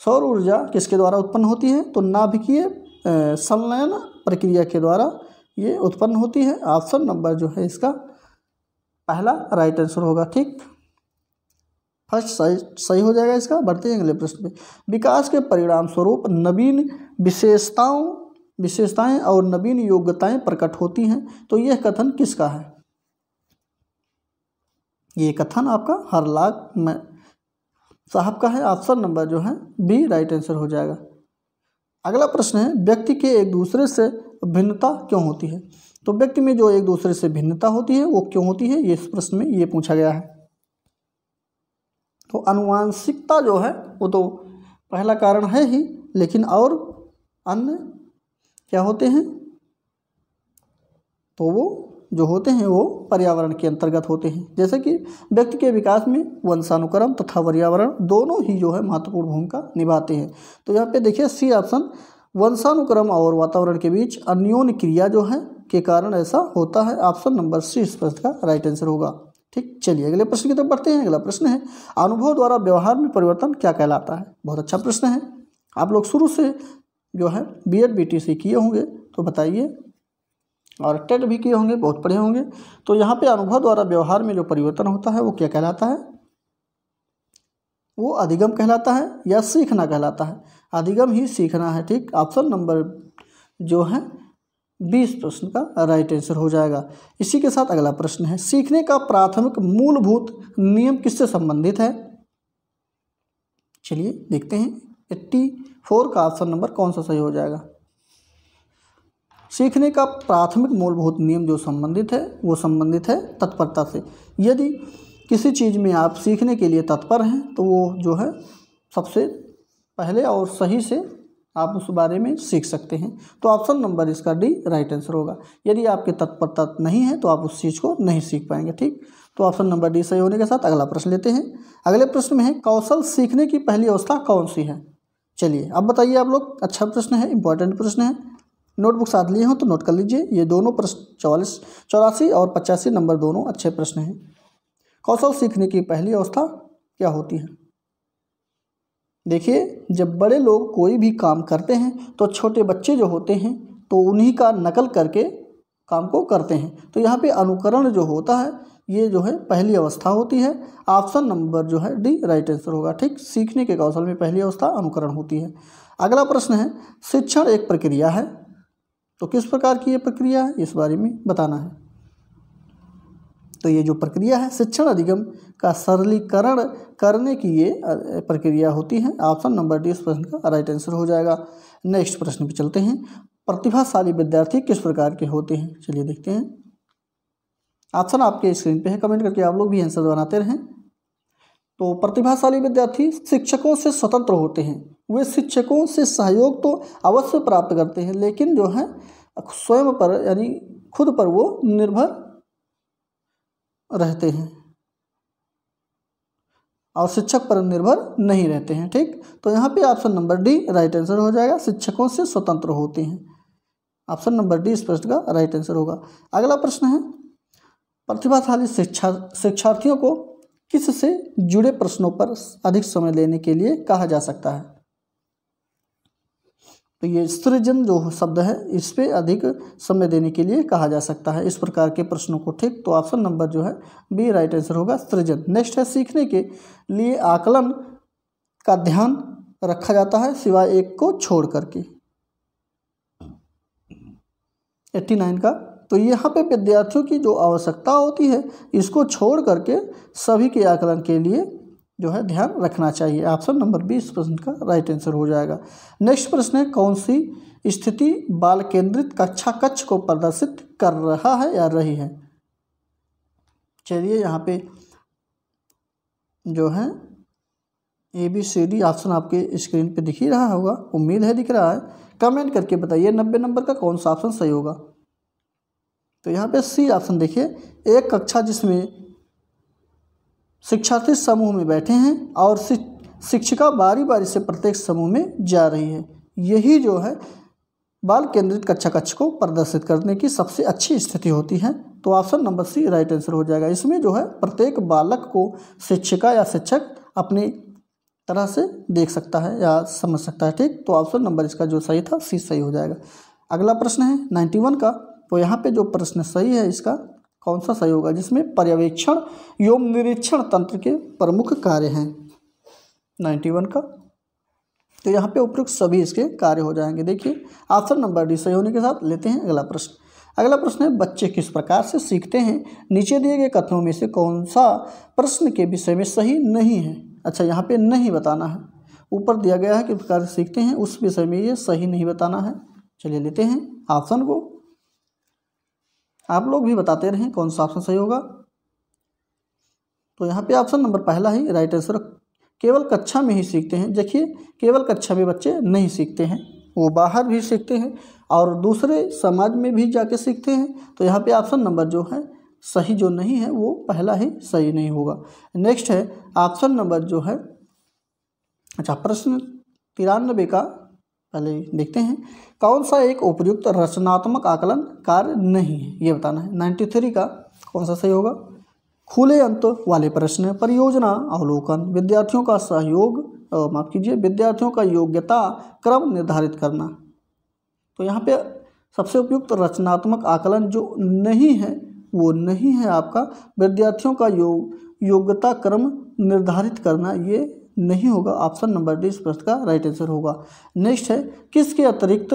सौर ऊर्जा किसके द्वारा उत्पन्न होती है? तो नाभिकीय संलयन प्रक्रिया के द्वारा ये उत्पन्न होती है। ऑप्शन नंबर जो है इसका पहला राइट आंसर होगा। ठीक, फर्स्ट सही हो जाएगा इसका। बढ़ते हैं अगले प्रश्न पे। विकास के परिणाम स्वरूप नवीन विशेषताएं और नवीन योग्यताएं प्रकट होती हैं, तो यह कथन किसका है? ये कथन आपका हरलाल साहब का है। ऑप्शन नंबर जो है बी राइट आंसर हो जाएगा। अगला प्रश्न है, व्यक्ति के एक दूसरे से भिन्नता क्यों होती है? तो व्यक्ति में जो एक दूसरे से भिन्नता होती है वो क्यों होती है, ये इस प्रश्न में ये पूछा गया है। तो आनुवांशिकता जो है वो तो पहला कारण है ही, लेकिन और अन्य क्या होते हैं, तो वो जो होते हैं वो पर्यावरण के अंतर्गत होते हैं। जैसे कि व्यक्ति के विकास में वंशानुक्रम तथा पर्यावरण दोनों ही जो है महत्वपूर्ण भूमिका निभाते हैं। तो यहाँ पे देखिए सी ऑप्शन, वंशानुक्रम और वातावरण के बीच अन्योन्य क्रिया जो है के कारण ऐसा होता है। ऑप्शन नंबर सी इस प्रश्न का राइट आंसर होगा। ठीक, चलिए अगले प्रश्न की तरफ बढ़ते हैं। अगला प्रश्न है, अनुभव द्वारा व्यवहार में परिवर्तन क्या कहलाता है। बहुत अच्छा प्रश्न है, आप लोग शुरू से जो है बीएड बीटीसी किए होंगे तो बताइए, और टेट भी किए होंगे, बहुत पढ़े होंगे। तो यहाँ पे अनुभव द्वारा व्यवहार में जो परिवर्तन होता है वो क्या कहलाता है, वो अधिगम कहलाता है या सीखना कहलाता है। अधिगम ही सीखना है। ठीक, ऑप्शन नंबर जो है 20 प्रश्न का राइट आंसर हो जाएगा। इसी के साथ अगला प्रश्न है, सीखने का प्राथमिक मूलभूत नियम किससे संबंधित है। चलिए देखते हैं 84 का ऑप्शन नंबर कौन सा सही हो जाएगा। सीखने का प्राथमिक मूलभूत नियम जो संबंधित है वो संबंधित है तत्परता से। यदि किसी चीज़ में आप सीखने के लिए तत्पर हैं तो वो जो है सबसे पहले और सही से आप उस बारे में सीख सकते हैं। तो ऑप्शन नंबर इसका डी राइट आंसर होगा। यदि आपकी तत्परता नहीं है तो आप उस चीज़ को नहीं सीख पाएंगे। ठीक, तो ऑप्शन नंबर डी सही होने के साथ अगला प्रश्न लेते हैं। अगले प्रश्न में है, कौशल सीखने की पहली अवस्था कौन सी है। चलिए अब बताइए आप लोग, अच्छा प्रश्न है, इंपॉर्टेंट प्रश्न है। नोटबुक साथ लिए हो तो नोट कर लीजिए। ये दोनों प्रश्न 84 और 85 नंबर दोनों अच्छे प्रश्न हैं। कौशल सीखने की पहली अवस्था क्या होती है। देखिए, जब बड़े लोग कोई भी काम करते हैं तो छोटे बच्चे जो होते हैं तो उन्हीं का नकल करके काम को करते हैं। तो यहाँ पे अनुकरण जो होता है ये जो है पहली अवस्था होती है। ऑप्शन नंबर जो है डी राइट आंसर होगा। ठीक, सीखने के कौशल में पहली अवस्था अनुकरण होती है। अगला प्रश्न है, शिक्षण एक प्रक्रिया है, तो किस प्रकार की ये प्रक्रिया है इस बारे में बताना है। तो ये जो प्रक्रिया है शिक्षण अधिगम का सरलीकरण करने की ये प्रक्रिया होती है। ऑप्शन नंबर डी इस प्रश्न का राइट आंसर हो जाएगा। नेक्स्ट प्रश्न पे चलते हैं, प्रतिभाशाली विद्यार्थी किस प्रकार के होते हैं। चलिए देखते हैं, ऑप्शन आपके स्क्रीन पे है, कमेंट करके आप लोग भी आंसर बनाते रहें। तो प्रतिभाशाली विद्यार्थी शिक्षकों से स्वतंत्र होते हैं। वे शिक्षकों से सहयोग तो अवश्य प्राप्त करते हैं, लेकिन जो है स्वयं पर यानी खुद पर वो निर्भर रहते हैं और शिक्षक पर निर्भर नहीं रहते हैं। ठीक, तो यहाँ पे option number D right answer हो जाएगा। शिक्षकों से स्वतंत्र होते हैं, ऑप्शन नंबर डी इस प्रश्न का राइट आंसर होगा। अगला प्रश्न है, प्रतिभाशाली शिक्षार्थियों को किससे जुड़े प्रश्नों पर अधिक समय देने के लिए कहा जा सकता है। तो ये सृजन जो शब्द है इस पे अधिक समय देने के लिए कहा जा सकता है इस प्रकार के प्रश्नों को। ठीक, तो ऑप्शन नंबर जो है बी राइट आंसर होगा, सृजन। नेक्स्ट है, सीखने के लिए आकलन का ध्यान रखा जाता है सिवाय एक को छोड़ करके। 89 का, तो यहाँ पे विद्यार्थियों की जो आवश्यकता होती है इसको छोड़ करके सभी के आकलन के लिए जो है ध्यान रखना चाहिए। ऑप्शन नंबर 20 प्रश्न का राइट आंसर हो जाएगा। नेक्स्ट प्रश्न है, कौन सी स्थिति बाल केंद्रित कक्षा कक्ष को प्रदर्शित कर रहा है या रही है। चलिए यहाँ पे जो है ABCD ऑप्शन आपके स्क्रीन पे दिख ही रहा होगा, उम्मीद है दिख रहा है। कमेंट करके बताइए 90 नंबर का कौन सा ऑप्शन सही होगा। तो यहाँ पे सी ऑप्शन देखिए, एक कक्षा जिसमें शिक्षार्थी समूह में बैठे हैं और शिक्षिका बारी बारी से प्रत्येक समूह में जा रही है, यही जो है बाल केंद्रित कक्षा कक्ष को प्रदर्शित करने की सबसे अच्छी स्थिति होती है। तो option number C right answer हो जाएगा। इसमें जो है प्रत्येक बालक को शिक्षिका या शिक्षक अपनी तरह से देख सकता है या समझ सकता है। ठीक, तो ऑप्शन नंबर इसका जो सही था सी सही हो जाएगा। अगला प्रश्न है 91 का, तो यहाँ पे जो प्रश्न सही है इसका कौन सा सही होगा, जिसमें पर्यवेक्षण एवं निरीक्षण तंत्र के प्रमुख कार्य हैं 91 का। तो यहाँ पे उपयुक्त सभी इसके कार्य हो जाएंगे। देखिए ऑप्शन नंबर डी सही होने के साथ लेते हैं अगला प्रश्न। अगला प्रश्न है, बच्चे किस प्रकार से सीखते हैं, नीचे दिए गए कथनों में से कौन सा प्रश्न के विषय में सही नहीं है। अच्छा, यहाँ पे नहीं बताना है, ऊपर दिया गया है किस प्रकार से सीखते हैं, उस विषय में ये सही नहीं बताना है। चलिए लेते हैं ऑप्शन को। आप लोग भी बताते रहें कौन सा ऑप्शन सही होगा। तो यहाँ पे ऑप्शन नंबर पहला ही राइट आंसर। केवल कक्षा में ही सीखते हैं, देखिए केवल कक्षा में बच्चे नहीं सीखते हैं, वो बाहर भी सीखते हैं और दूसरे समाज में भी जाके सीखते हैं। तो यहाँ पे ऑप्शन नंबर जो है सही जो नहीं है वो पहला ही सही नहीं होगा। नेक्स्ट है ऑप्शन नंबर जो है, अच्छा प्रश्न 93 का पहले देखते हैं। कौन सा एक उपयुक्त रचनात्मक आकलन कार्य नहीं है, ये बताना है। 93 का कौन सा सही होगा। खुले अंत वाले प्रश्न, परियोजना अवलोकन, विद्यार्थियों का सहयोग, माफ कीजिए विद्यार्थियों का योग्यता क्रम निर्धारित करना। तो यहाँ पे सबसे उपयुक्त रचनात्मक आकलन जो नहीं है वो नहीं है आपका विद्यार्थियों का योग्यता क्रम निर्धारित करना, ये नहीं होगा। ऑप्शन नंबर डी इस प्रश्न का राइट आंसर होगा। नेक्स्ट है किसके अतिरिक्त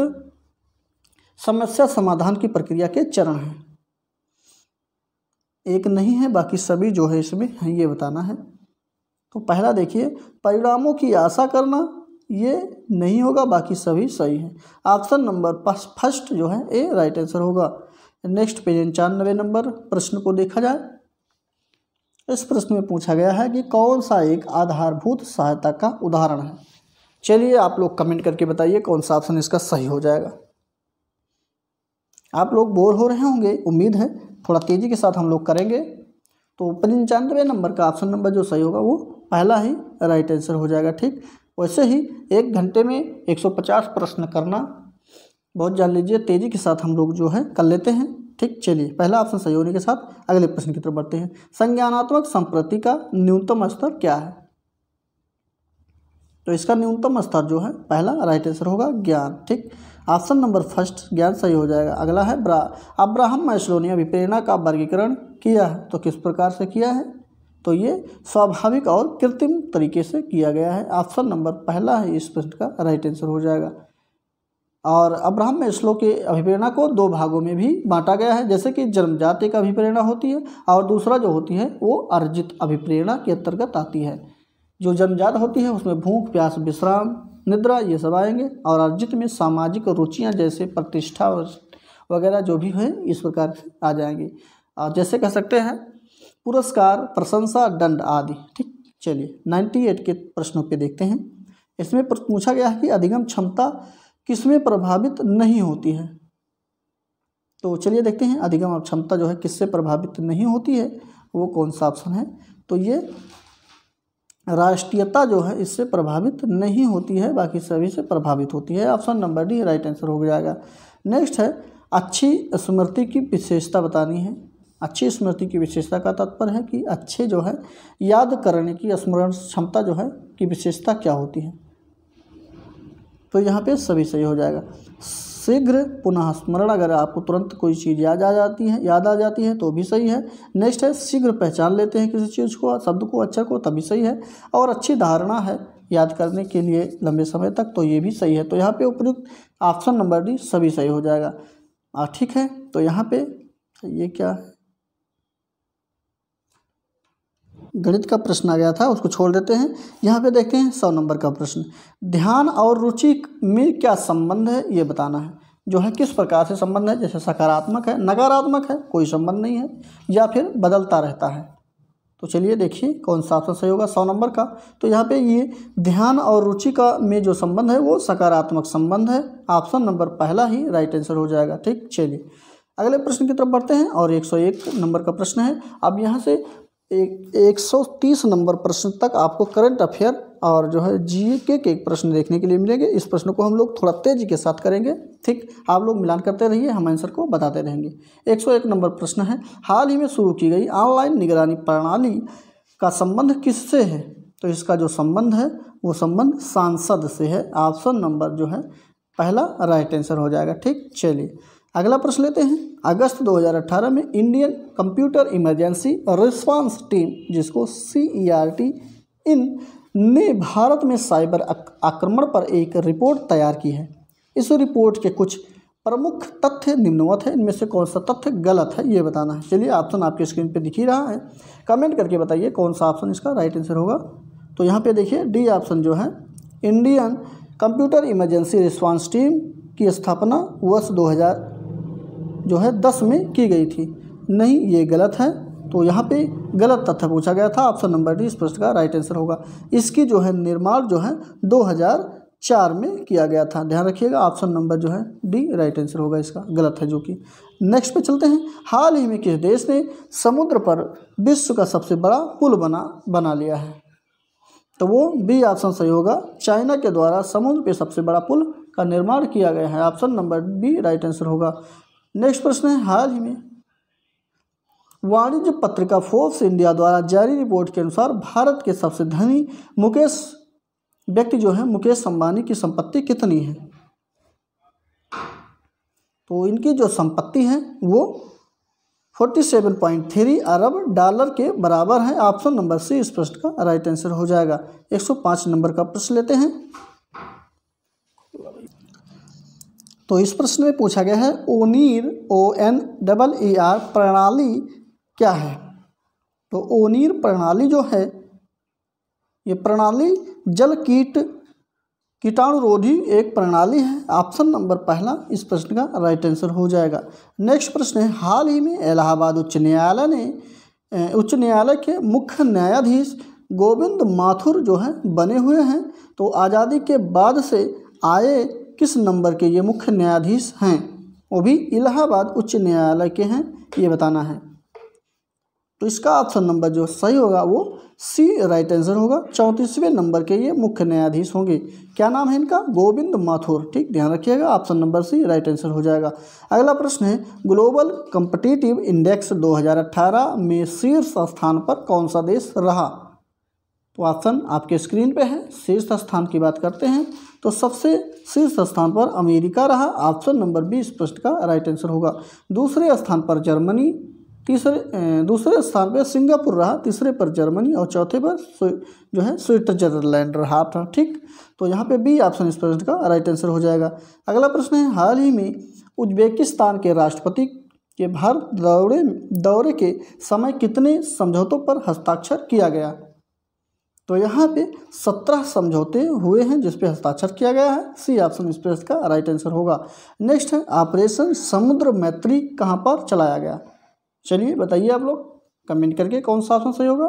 समस्या समाधान की प्रक्रिया के चरण हैं, एक नहीं है बाकी सभी जो है इसमें है, ये बताना है। तो पहला देखिए परिणामों की आशा करना, ये नहीं होगा बाकी सभी सही है। ऑप्शन नंबर फर्स्ट जो है ए राइट आंसर होगा। नेक्स्ट पेज 95 नंबर प्रश्न को देखा जाए। इस प्रश्न में पूछा गया है कि कौन सा एक आधारभूत सहायता का उदाहरण है। चलिए आप लोग कमेंट करके बताइए कौन सा ऑप्शन इसका सही हो जाएगा। आप लोग बोर हो रहे होंगे, उम्मीद है थोड़ा तेज़ी के साथ हम लोग करेंगे। तो 95 नंबर का ऑप्शन नंबर जो सही होगा वो पहला ही राइट आंसर हो जाएगा। ठीक वैसे ही 1 घंटे में 150 प्रश्न करना बहुत जान लीजिए, तेज़ी के साथ हम लोग जो है कर लेते हैं। ठीक चलिए पहला ऑप्शन सही होने के साथ अगले प्रश्न की तरफ बढ़ते हैं। संज्ञानात्मक संप्रति का न्यूनतम स्तर क्या है। तो इसका न्यूनतम स्तर जो है पहला राइट आंसर होगा ज्ञान। ठीक ऑप्शन नंबर फर्स्ट ज्ञान सही हो जाएगा। अगला है अब्राहम मैस्लो ने अभिप्रेरणा का वर्गीकरण किया है, तो किस प्रकार से किया है। तो ये स्वाभाविक और कृत्रिम तरीके से किया गया है। ऑप्शन नंबर पहला है इस प्रश्न का राइट आंसर हो जाएगा। और अब्राहम मैस्लो के अभिप्रेरणा को 2 भागों में भी बांटा गया है, जैसे कि जन्मजात एक अभिप्रेरणा होती है और दूसरा जो होती है वो अर्जित अभिप्रेरणा के अंतर्गत आती है। जो जन्मजात होती है उसमें भूख प्यास विश्राम निद्रा ये सब आएंगे, और अर्जित में सामाजिक रुचियां जैसे प्रतिष्ठा वगैरह जो भी है इस प्रकार से आ जाएंगी, और जैसे कह सकते हैं पुरस्कार प्रशंसा दंड आदि। ठीक चलिए 98 के प्रश्नों पे देखते हैं। इसमें पूछा गया है कि अधिगम क्षमता किसमें प्रभावित नहीं होती है। तो चलिए देखते हैं अधिगम क्षमता जो है किससे प्रभावित नहीं होती है, वो कौन सा ऑप्शन है। तो ये राष्ट्रीयता जो है इससे प्रभावित नहीं होती है, बाकी सभी से प्रभावित होती है। Option number D right answer हो जाएगा। नेक्स्ट है अच्छी स्मृति की विशेषता बतानी है। अच्छी स्मृति की विशेषता का तात्पर्य है कि अच्छे जो है याद करने की स्मरण क्षमता जो है की विशेषता क्या होती है। तो यहाँ पे सभी सही हो जाएगा। शीघ्र पुनः स्मरण, अगर आपको तुरंत कोई चीज़ याद आ जाती है तो भी सही है। नेक्स्ट है शीघ्र पहचान लेते हैं किसी चीज़ को, शब्द को, अक्षर को, तभी सही है। और अच्छी धारणा है याद करने के लिए लंबे समय तक, तो ये भी सही है। तो यहाँ पे उपयुक्त ऑप्शन नंबर डी सभी सही हो जाएगा। ठीक है तो यहाँ पे ये क्या है, गणित का प्रश्न आ गया था, उसको छोड़ देते हैं। यहाँ पे देखते हैं 100 नंबर का प्रश्न। ध्यान और रुचि में क्या संबंध है ये बताना है, जो है किस प्रकार से संबंध है, जैसे सकारात्मक है नकारात्मक है कोई संबंध नहीं है या फिर बदलता रहता है। तो चलिए देखिए कौन सा ऑप्शन सही होगा 100 नंबर का। तो यहाँ पे ये ध्यान और रुचि का में जो संबंध है वो सकारात्मक संबंध है। ऑप्शन नंबर पहला ही राइट आंसर हो जाएगा। ठीक चलिए अगले प्रश्न की तरफ बढ़ते हैं और 101 नंबर का प्रश्न है। अब यहाँ से 130 नंबर प्रश्न तक आपको करंट अफेयर और जो है जीके के प्रश्न देखने के लिए मिलेंगे। इस प्रश्न को हम लोग थोड़ा तेजी के साथ करेंगे। ठीक आप लोग मिलान करते रहिए, हम आंसर को बताते रहेंगे। 101 नंबर प्रश्न है, हाल ही में शुरू की गई ऑनलाइन निगरानी प्रणाली का संबंध किससे है। तो इसका जो संबंध है वो संबंध सांसद से है। ऑप्शन नंबर जो है पहला राइट आंसर हो जाएगा। ठीक चलिए अगला प्रश्न लेते हैं। अगस्त 2018 में Indian computer emergency response team, जिसको CERT ने भारत में साइबर आक्रमण पर एक रिपोर्ट तैयार की है। इस रिपोर्ट के कुछ प्रमुख तथ्य निम्नवत है, इनमें से कौन सा तथ्य गलत है ये बताना है। चलिए ऑप्शन आपके स्क्रीन पे दिख ही रहा है, कमेंट करके बताइए कौन सा ऑप्शन इसका राइट आंसर होगा। तो यहाँ पे देखिए डी ऑप्शन जो है Indian computer emergency response team की स्थापना वर्ष जो है 10 में की गई थी। नहीं, ये गलत है। तो यहाँ पे गलत तथ्य पूछा गया था। ऑप्शन नंबर डी इस प्रश्न का राइट आंसर होगा। इसकी जो है निर्माण जो है 2004 में किया गया था। ध्यान रखिएगा, ऑप्शन नंबर जो है डी राइट आंसर होगा, इसका गलत है जो कि। नेक्स्ट पे चलते हैं। हाल ही में किस देश ने समुद्र पर विश्व का सबसे बड़ा पुल बना लिया है? तो वो बी ऑप्शन सही होगा। चाइना के द्वारा समुद्र पे सबसे बड़ा पुल का निर्माण किया गया है। Option number B right answer होगा। नेक्स्ट प्रश्न है, हाल ही में वाणिज्य पत्रिका फोर्ब्स इंडिया द्वारा जारी रिपोर्ट के अनुसार भारत के सबसे धनी व्यक्ति जो है मुकेश अंबानी की संपत्ति कितनी है? तो इनकी जो संपत्ति है वो 47.3 अरब डॉलर के बराबर है। ऑप्शन नंबर सी इस प्रश्न का राइट आंसर हो जाएगा। 105 नंबर का प्रश्न लेते हैं। तो इस प्रश्न में पूछा गया है ओनीर ONEER प्रणाली क्या है? तो ओनीर प्रणाली जो है ये प्रणाली जल कीटाणुरोधी एक प्रणाली है। ऑप्शन नंबर पहला इस प्रश्न का राइट आंसर हो जाएगा। नेक्स्ट प्रश्न है, हाल ही में इलाहाबाद उच्च न्यायालय के मुख्य न्यायाधीश गोविंद माथुर जो है बने हुए हैं। तो आज़ादी के बाद से आए किस नंबर के ये मुख्य न्यायाधीश हैं? वो भी इलाहाबाद उच्च न्यायालय के हैं, ये बताना है। तो इसका ऑप्शन नंबर जो सही होगा वो सी राइट आंसर होगा। 34वें नंबर के ये मुख्य न्यायाधीश होंगे। क्या नाम है इनका? गोविंद माथुर। ठीक, ध्यान रखिएगा, option number C right answer हो जाएगा। अगला प्रश्न है, ग्लोबल कॉम्पिटिटिव इंडेक्स 2018 में शीर्ष स्थान पर कौन सा देश रहा? तो ऑप्शन आपके स्क्रीन पे है। शीर्ष स्थान की बात करते हैं तो सबसे शीर्ष स्थान पर अमेरिका रहा। ऑप्शन नंबर बी इस प्रश्न का राइट आंसर होगा। दूसरे स्थान पर जर्मनी, दूसरे स्थान पर सिंगापुर रहा, तीसरे पर जर्मनी और चौथे पर जो है स्विट्जरलैंड रहा था। ठीक, तो यहाँ पे बी ऑप्शन इस प्रश्न का राइट आंसर हो जाएगा। अगला प्रश्न है, हाल ही में उज्बेकिस्तान के राष्ट्रपति के भारत दौरे के समय कितने समझौतों पर हस्ताक्षर किया गया? तो यहाँ पे 17 समझौते हुए हैं जिस पे हस्ताक्षर किया गया है। सी ऑप्शन इस प्रश्न का राइट आंसर होगा। नेक्स्ट है, ऑपरेशन समुद्र मैत्री कहाँ पर चलाया गया? चलिए बताइए आप लोग कमेंट करके कौन सा ऑप्शन सही होगा।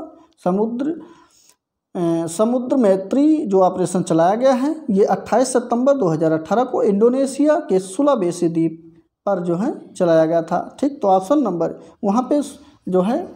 समुद्र मैत्री जो ऑपरेशन चलाया गया है ये 28 सितंबर 2018 को इंडोनेशिया के सुलावेसी द्वीप पर जो है चलाया गया था। ठीक, तो ऑप्शन नंबर वहाँ पे जो है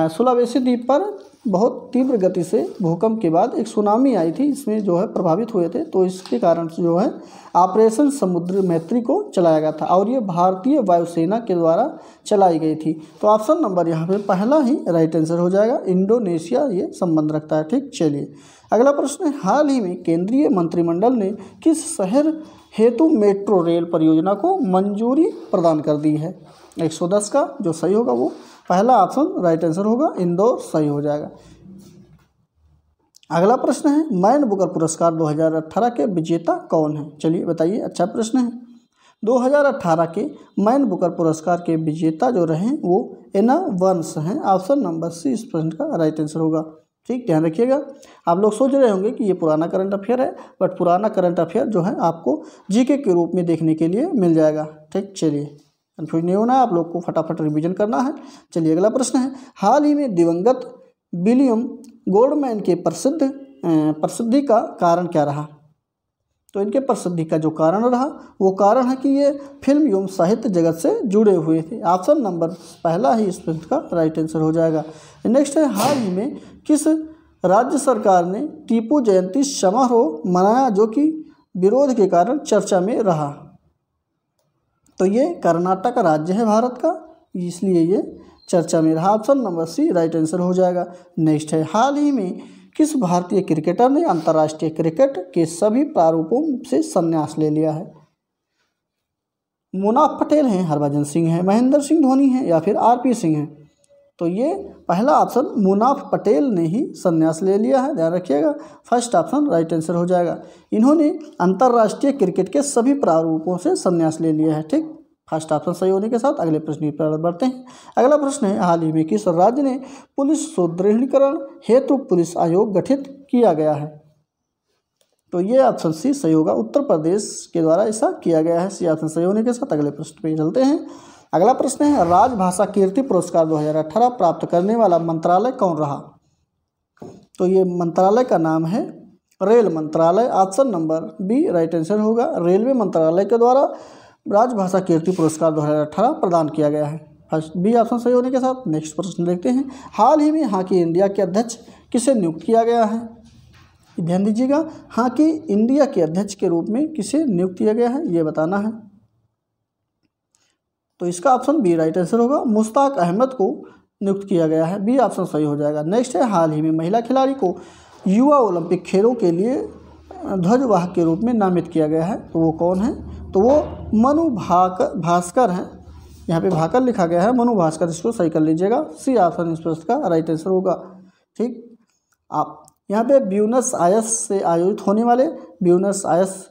सुलावेसी द्वीप पर बहुत तीव्र गति से भूकंप के बाद एक सुनामी आई थी, इसमें जो है प्रभावित हुए थे। तो इसके कारण से जो है ऑपरेशन समुद्र मैत्री को चलाया गया था और ये भारतीय वायुसेना के द्वारा चलाई गई थी। तो ऑप्शन नंबर यहाँ पे पहला ही राइट आंसर हो जाएगा। इंडोनेशिया ये संबंध रखता है। ठीक, चलिए अगला प्रश्न है, हाल ही में केंद्रीय मंत्रिमंडल ने किस शहर हेतु मेट्रो रेल परियोजना को मंजूरी प्रदान कर दी है? 110 का जो सही होगा वो पहला ऑप्शन राइट आंसर होगा, इंदौर सही हो जाएगा। अगला प्रश्न है, मैन बुकर पुरस्कार 2018 के विजेता कौन है? चलिए बताइए, अच्छा प्रश्न है। 2018 के मैन बुकर पुरस्कार के विजेता जो रहे वो एना वंस हैं। ऑप्शन नंबर सी इस प्रश्न का राइट आंसर होगा। ठीक, ध्यान रखिएगा। आप लोग सोच रहे होंगे कि ये पुराना करंट अफेयर है, बट पुराना करंट अफेयर जो है आपको जीके के रूप में देखने के लिए मिल जाएगा। ठीक, चलिए कन्फ्यूज नहीं होना है, आप लोग को फटाफट रिवीजन करना है। चलिए अगला प्रश्न है, हाल ही में दिवंगत विलियम गोल्डमैन के प्रसिद्धि का कारण क्या रहा? तो इनके प्रसिद्धि का जो कारण रहा वो कारण है कि ये फिल्म एवं साहित्य जगत से जुड़े हुए थे। ऑप्शन नंबर पहला ही इस प्रश्न का राइट आंसर हो जाएगा। नेक्स्ट है, हाल ही में किस राज्य सरकार ने टीपू जयंती समारोह मनाया जो कि विरोध के कारण चर्चा में रहा? तो ये कर्नाटक राज्य है भारत का, इसलिए ये चर्चा में रहा। Option number C right answer हो जाएगा। नेक्स्ट है, हाल ही में किस भारतीय क्रिकेटर ने अंतर्राष्ट्रीय क्रिकेट के सभी प्रारूपों से संन्यास ले लिया है? मुनाफ पटेल हैं, हरभजन सिंह हैं, महेंद्र सिंह धोनी हैं या फिर आरपी सिंह हैं? तो ये पहला ऑप्शन मुनाफ पटेल ने ही संन्यास ले लिया है, ध्यान रखिएगा। फर्स्ट ऑप्शन राइट आंसर हो जाएगा। इन्होंने अंतर्राष्ट्रीय क्रिकेट के सभी प्रारूपों से संन्यास ले लिया है। ठीक, फर्स्ट ऑप्शन सही होने के साथ अगले प्रश्न की तरफ बढ़ते हैं। अगला प्रश्न है, हाल ही में किस राज्य ने पुलिस सुदृढ़ीकरण हेतु पुलिस आयोग गठित किया गया है? तो ये ऑप्शन सी सही होगा, उत्तर प्रदेश के द्वारा ऐसा किया गया है। सी ऑप्शन सही होने के साथ अगले प्रश्न पे चलते हैं। अगला प्रश्न है राजभाषा कीर्ति पुरस्कार 2018 प्राप्त करने वाला मंत्रालय कौन रहा? तो ये मंत्रालय का नाम है रेल मंत्रालय। Option number B right answer होगा। रेलवे मंत्रालय के द्वारा राजभाषा कीर्ति पुरस्कार 2018 प्रदान किया गया है। फर्स्ट बी ऑप्शन सही होने के साथ नेक्स्ट प्रश्न देखते हैं। हाल ही में हॉकी इंडिया के अध्यक्ष किसे नियुक्त किया गया है? ध्यान दीजिएगा, हॉकी इंडिया के अध्यक्ष के रूप में किसे नियुक्त किया गया है ये बताना है। तो इसका ऑप्शन बी राइट आंसर होगा। मुश्ताक अहमद को नियुक्त किया गया है। बी ऑप्शन सही हो जाएगा। नेक्स्ट है हाल ही में महिला खिलाड़ी को युवा ओलंपिक खेलों के लिए ध्वजवाहक के रूप में नामित किया गया है। तो वो कौन है? तो वो मनु भास्कर हैं। यहाँ पे भाकर लिखा गया है, मनु भास्कर, इसको सही कर लीजिएगा। सी ऑप्शन इस प्रश्न का राइट आंसर होगा। ठीक, आप यहाँ पे ब्यूनस आयर्स से आयोजित होने वाले ब्यूनस आयर्स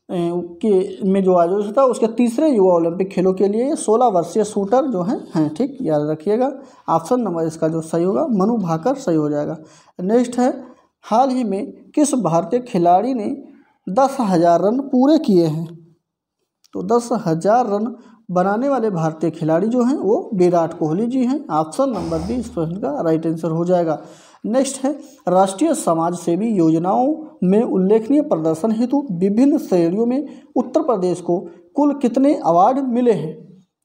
में जो आयोजित था उसके तीसरे युवा ओलंपिक खेलों के लिए 16 वर्षीय शूटर जो हैं ठीक, याद रखिएगा। ऑप्शन नंबर इसका जो सही होगा मनु भाकर सही हो जाएगा। नेक्स्ट है हाल ही में किस भारतीय खिलाड़ी ने 10,000 रन पूरे किए हैं? तो 10,000 रन बनाने वाले भारतीय खिलाड़ी जो हैं वो विराट कोहली जी हैं। ऑप्शन नंबर बी इस प्रश्न का राइट आंसर हो जाएगा। नेक्स्ट है राष्ट्रीय समाज सेवी योजनाओं में उल्लेखनीय प्रदर्शन हेतु विभिन्न श्रेणियों में उत्तर प्रदेश को कुल कितने अवार्ड मिले हैं?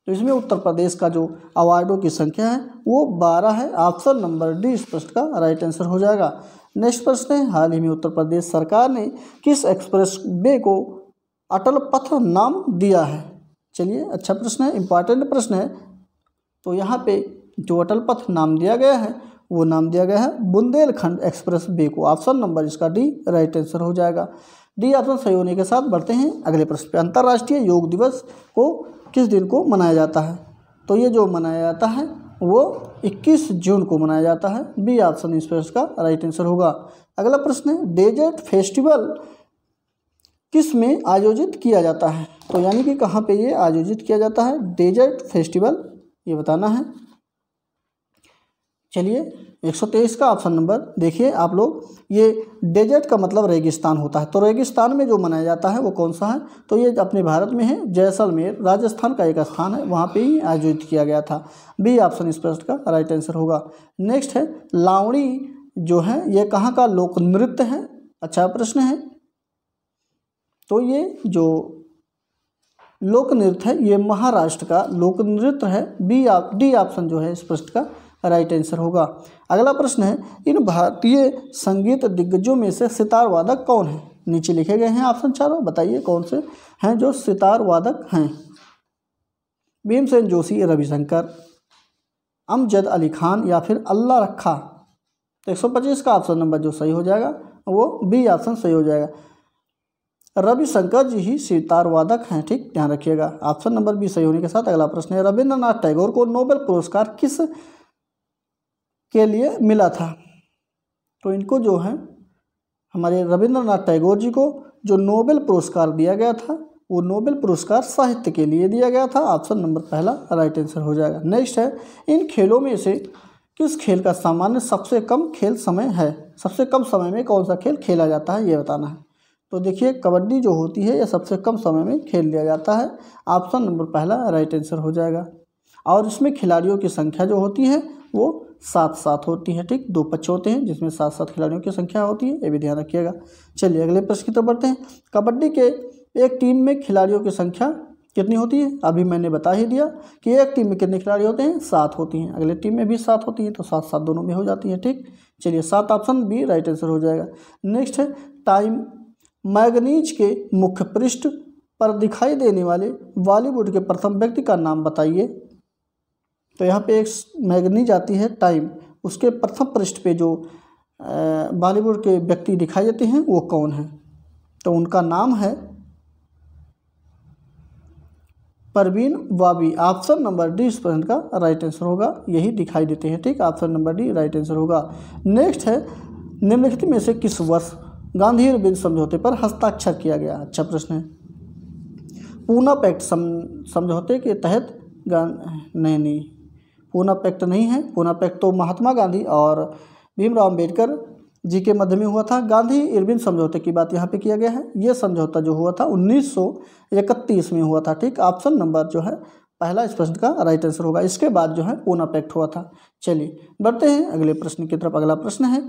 तो इसमें उत्तर प्रदेश का जो अवार्डों की संख्या है वो 12 है। ऑप्शन नंबर डी इस प्रश्न का राइट आंसर हो जाएगा। नेक्स्ट प्रश्न है हाल ही में उत्तर प्रदेश सरकार ने किस एक्सप्रेस वे को अटल पथ नाम दिया है? चलिए, अच्छा प्रश्न है, इंपॉर्टेंट प्रश्न है। तो यहाँ पे जो अटल पथ नाम दिया गया है वो नाम दिया गया है बुंदेलखंड एक्सप्रेस वे को। ऑप्शन नंबर इसका डी राइट आंसर हो जाएगा। डी ऑप्शन सही होने के साथ बढ़ते हैं अगले प्रश्न पे। अंतर्राष्ट्रीय योग दिवस को किस दिन को मनाया जाता है? तो ये जो मनाया जाता है वो 21 जून को मनाया जाता है। बी ऑप्शन इस प्रश्न का राइट आंसर होगा। अगला प्रश्न है डेजर्ट फेस्टिवल किस में आयोजित किया जाता है? तो यानी कि कहाँ पे ये आयोजित किया जाता है डेजर्ट फेस्टिवल, ये बताना है। चलिए 123 का ऑप्शन नंबर देखिए आप लोग, ये डेजर्ट का मतलब रेगिस्तान होता है। तो रेगिस्तान में जो मनाया जाता है वो कौन सा है? तो ये अपने भारत में है, जैसलमेर राजस्थान का एक स्थान है, वहाँ पे ही आयोजित किया गया था। बी ऑप्शन इस प्रश्न का राइट आंसर होगा। नेक्स्ट है लावणी जो है ये कहाँ का लोक नृत्य है? अच्छा प्रश्न है। तो ये जो लोक नृत्य है ये महाराष्ट्र का लोक नृत्य है। डी ऑप्शन जो है इस प्रश्न का राइट आंसर होगा। अगला प्रश्न है इन भारतीय संगीत दिग्गजों में से सितार वादक कौन है? नीचे लिखे गए हैं ऑप्शन चारों, बताइए कौन से हैं जो सितार वादक हैं? भीमसेन जोशी, रविशंकर, अमजद अली खान या फिर अल्लाह रखा। तो 125 का ऑप्शन नंबर जो सही हो जाएगा वो बी ऑप्शन सही हो जाएगा। रविशंकर जी ही सितार वादक हैं। ठीक, ध्यान रखिएगा। ऑप्शन नंबर बी सही होने के साथ अगला प्रश्न है रविंद्रनाथ टैगोर को नोबेल पुरस्कार किस के लिए मिला था? तो इनको जो है हमारे रविंद्रनाथ टैगोर जी को जो नोबेल पुरस्कार दिया गया था वो नोबेल पुरस्कार साहित्य के लिए दिया गया था। ऑप्शन नंबर पहला राइट आंसर हो जाएगा। नेक्स्ट है इन खेलों में से किस खेल का सामान्य सबसे कम खेल समय है? सबसे कम समय में कौन सा खेल खेला जाता है ये बताना है। तो देखिए कबड्डी जो होती है ये सबसे कम समय में खेल लिया जाता है। ऑप्शन नंबर पहला राइट आंसर हो जाएगा। और इसमें खिलाड़ियों की संख्या जो होती है वो 7-7 होती है। ठीक, 2 पक्ष होते हैं जिसमें 7-7 खिलाड़ियों की संख्या होती है, ये भी ध्यान रखिएगा। चलिए अगले प्रश्न की तरफ बढ़ते हैं। कबड्डी के एक टीम में खिलाड़ियों की संख्या कितनी होती है? अभी मैंने बता ही दिया कि एक टीम में कितने खिलाड़ी होते हैं? 7 होती हैं। अगले टीम में भी 7 होती हैं, तो 7-7 दोनों में हो जाती है। ठीक, चलिए 7 ऑप्शन बी राइट आंसर हो जाएगा। नेक्स्ट है टाइम मैगनीज के मुख्य पृष्ठ पर दिखाई देने वाले बॉलीवुड के प्रथम व्यक्ति का नाम बताइए। तो यहाँ पे एक मैगनीज आती है टाइम, उसके प्रथम पृष्ठ पे जो बॉलीवुड के व्यक्ति दिखाई देते हैं वो कौन है? तो उनका नाम है परवीन बाबी। ऑप्शन नंबर डी इस प्रश्न का राइट आंसर होगा, यही दिखाई देते हैं। ठीक, option number D right answer होगा। नेक्स्ट है निम्नलिखित में से किस वर्ष गांधी इरविन समझौते पर हस्ताक्षर किया गया? अच्छा प्रश्न है। पूना पैक्ट समझौते के तहत नहीं, पूना पैक्ट नहीं है। पूना पैक्ट तो महात्मा गांधी और भीमराव अम्बेडकर जी के मध्य में हुआ था। गांधी इरविन समझौते की बात यहाँ पे किया गया है। ये समझौता जो हुआ था 1931 में हुआ था। ठीक, ऑप्शन नंबर जो है पहला इस प्रश्न का राइट आंसर होगा। इसके बाद जो है पुनः हुआ था। चलिए बढ़ते हैं अगले प्रश्न की तरफ। अगला प्रश्न है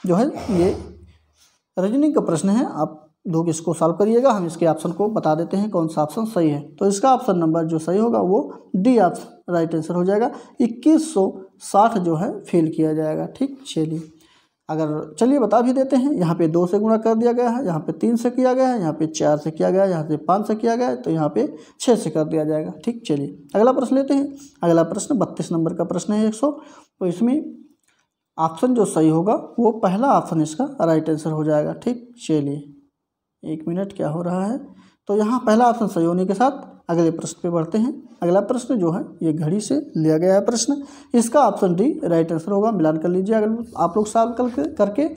जो है ये रीजनिंग का प्रश्न है। आप लोग इसको सॉल्व करिएगा, हम इसके ऑप्शन को बता देते हैं कौन सा ऑप्शन सही है। तो इसका ऑप्शन नंबर जो सही होगा वो डी ऑप्शन राइट आंसर हो जाएगा। 2160 जो है फिल किया जाएगा। ठीक, चलिए बता भी देते हैं। यहाँ पे 2 से गुणा कर दिया गया है, यहाँ पे 3 से किया गया है, यहाँ पे 4 से किया गया है, यहाँ पे 5 से किया गया है, तो यहाँ पे 6 से कर दिया जाएगा। ठीक, चलिए अगला प्रश्न लेते हैं। अगला प्रश्न 32 नंबर का प्रश्न है 100। तो इसमें ऑप्शन जो सही होगा वो पहला ऑप्शन इसका राइट आंसर हो जाएगा। ठीक, चलिए 1 मिनट क्या हो रहा है। तो यहाँ पहला ऑप्शन सही होने के साथ अगले प्रश्न पे बढ़ते हैं। अगला प्रश्न जो है ये घड़ी से लिया गया है प्रश्न। इसका ऑप्शन डी राइट आंसर होगा। मिलान कर लीजिए अगर आप लोग सॉल्व करके।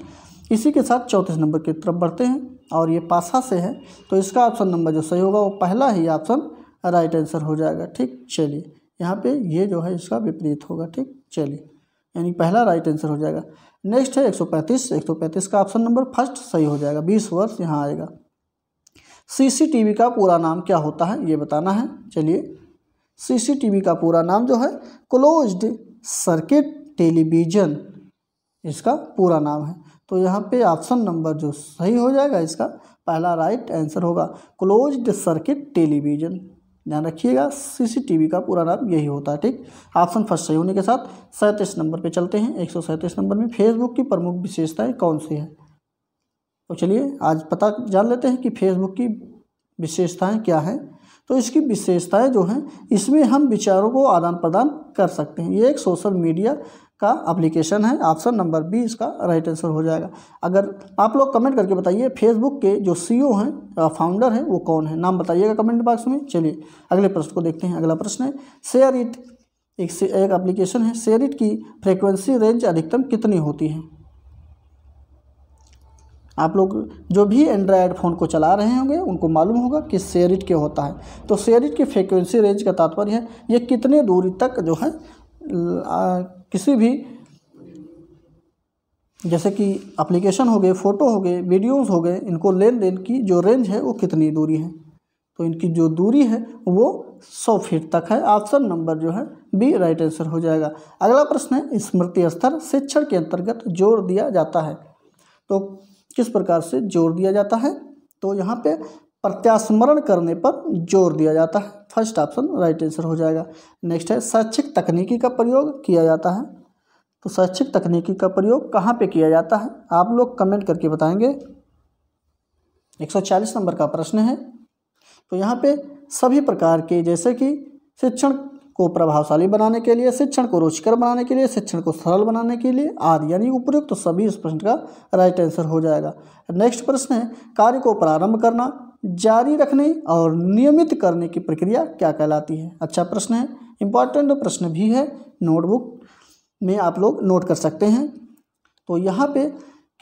इसी के साथ 34 नंबर की तरफ बढ़ते हैं और ये पासा से है, तो इसका ऑप्शन नंबर जो सही होगा वो पहला ही ऑप्शन राइट आंसर हो जाएगा। ठीक, चलिए यहाँ पे ये जो है इसका विपरीत होगा। ठीक, चलिए यानी पहला राइट आंसर हो जाएगा। नेक्स्ट है 135 का ऑप्शन नंबर फर्स्ट सही हो जाएगा। 20 वर्ष यहाँ आएगा। सीसीटीवी का पूरा नाम क्या होता है ये बताना है। चलिए सीसीटीवी का पूरा नाम जो है क्लोज्ड सर्किट टेलीविज़न इसका पूरा नाम है। तो यहाँ पे ऑप्शन नंबर जो सही हो जाएगा इसका पहला राइट आंसर होगा क्लोज्ड सर्किट टेलीविज़न। ध्यान रखिएगा सीसीटीवी का पूरा नाम यही होता है। ठीक, ऑप्शन फर्स्ट सही होने के साथ 37 नंबर पे चलते हैं। 137 नंबर में फेसबुक की प्रमुख विशेषताएं कौन सी है। तो चलिए आज पता जान लेते हैं कि फेसबुक की विशेषताएं क्या हैं। तो इसकी विशेषताएं जो हैं इसमें हम विचारों को आदान प्रदान कर सकते हैं। ये एक सोशल मीडिया का एप्लीकेशन है। ऑप्शन नंबर बी इसका राइट आंसर हो जाएगा। अगर आप लोग कमेंट करके बताइए फेसबुक के जो सीईओ हैं फाउंडर हैं वो कौन है, नाम बताइएगा कमेंट बॉक्स में। चलिए अगले प्रश्न को देखते हैं। अगला प्रश्न है शेयर इट एक एप्लीकेशन है। शेयर इट की फ्रीक्वेंसी रेंज अधिकतम कितनी होती है। आप लोग जो भी एंड्रॉयड फ़ोन को चला रहे होंगे उनको मालूम होगा कि शेयर इट क्या होता है। तो शेयर इट की फ्रीक्वेंसी रेंज का तात्पर्य है ये कितने दूरी तक जो है किसी भी जैसे कि एप्लीकेशन हो गए, फ़ोटो हो गए, वीडियोज़ हो गए, इनको लेन देन की जो रेंज है वो कितनी दूरी है। तो इनकी जो दूरी है वो 100 फीट तक है। ऑप्शन नंबर जो है बी राइट आंसर हो जाएगा। अगला प्रश्न है स्मृति स्तर शिक्षण के अंतर्गत जोड़ दिया जाता है। तो किस प्रकार से जोड़ दिया जाता है। तो यहाँ पे प्रत्यास्मरण करने पर जोर दिया जाता है। फर्स्ट ऑप्शन राइट आंसर हो जाएगा। नेक्स्ट है शैक्षिक तकनीकी का प्रयोग किया जाता है। तो शैक्षिक तकनीकी का प्रयोग कहाँ पे किया जाता है आप लोग कमेंट करके बताएंगे। 140 नंबर का प्रश्न है। तो यहाँ पे सभी प्रकार के जैसे कि शिक्षण को प्रभावशाली बनाने के लिए, शिक्षण को रुचिकर बनाने के लिए, शिक्षण को सरल बनाने के लिए आदि यानी उपयुक्त तो सभी इस प्रश्न का राइट आंसर हो जाएगा। नेक्स्ट प्रश्न है कार्य को प्रारंभ करना, जारी रखने और नियमित करने की प्रक्रिया क्या कहलाती है। अच्छा प्रश्न है, इंपॉर्टेंट प्रश्न भी है, नोटबुक में आप लोग नोट कर सकते हैं। तो यहाँ पे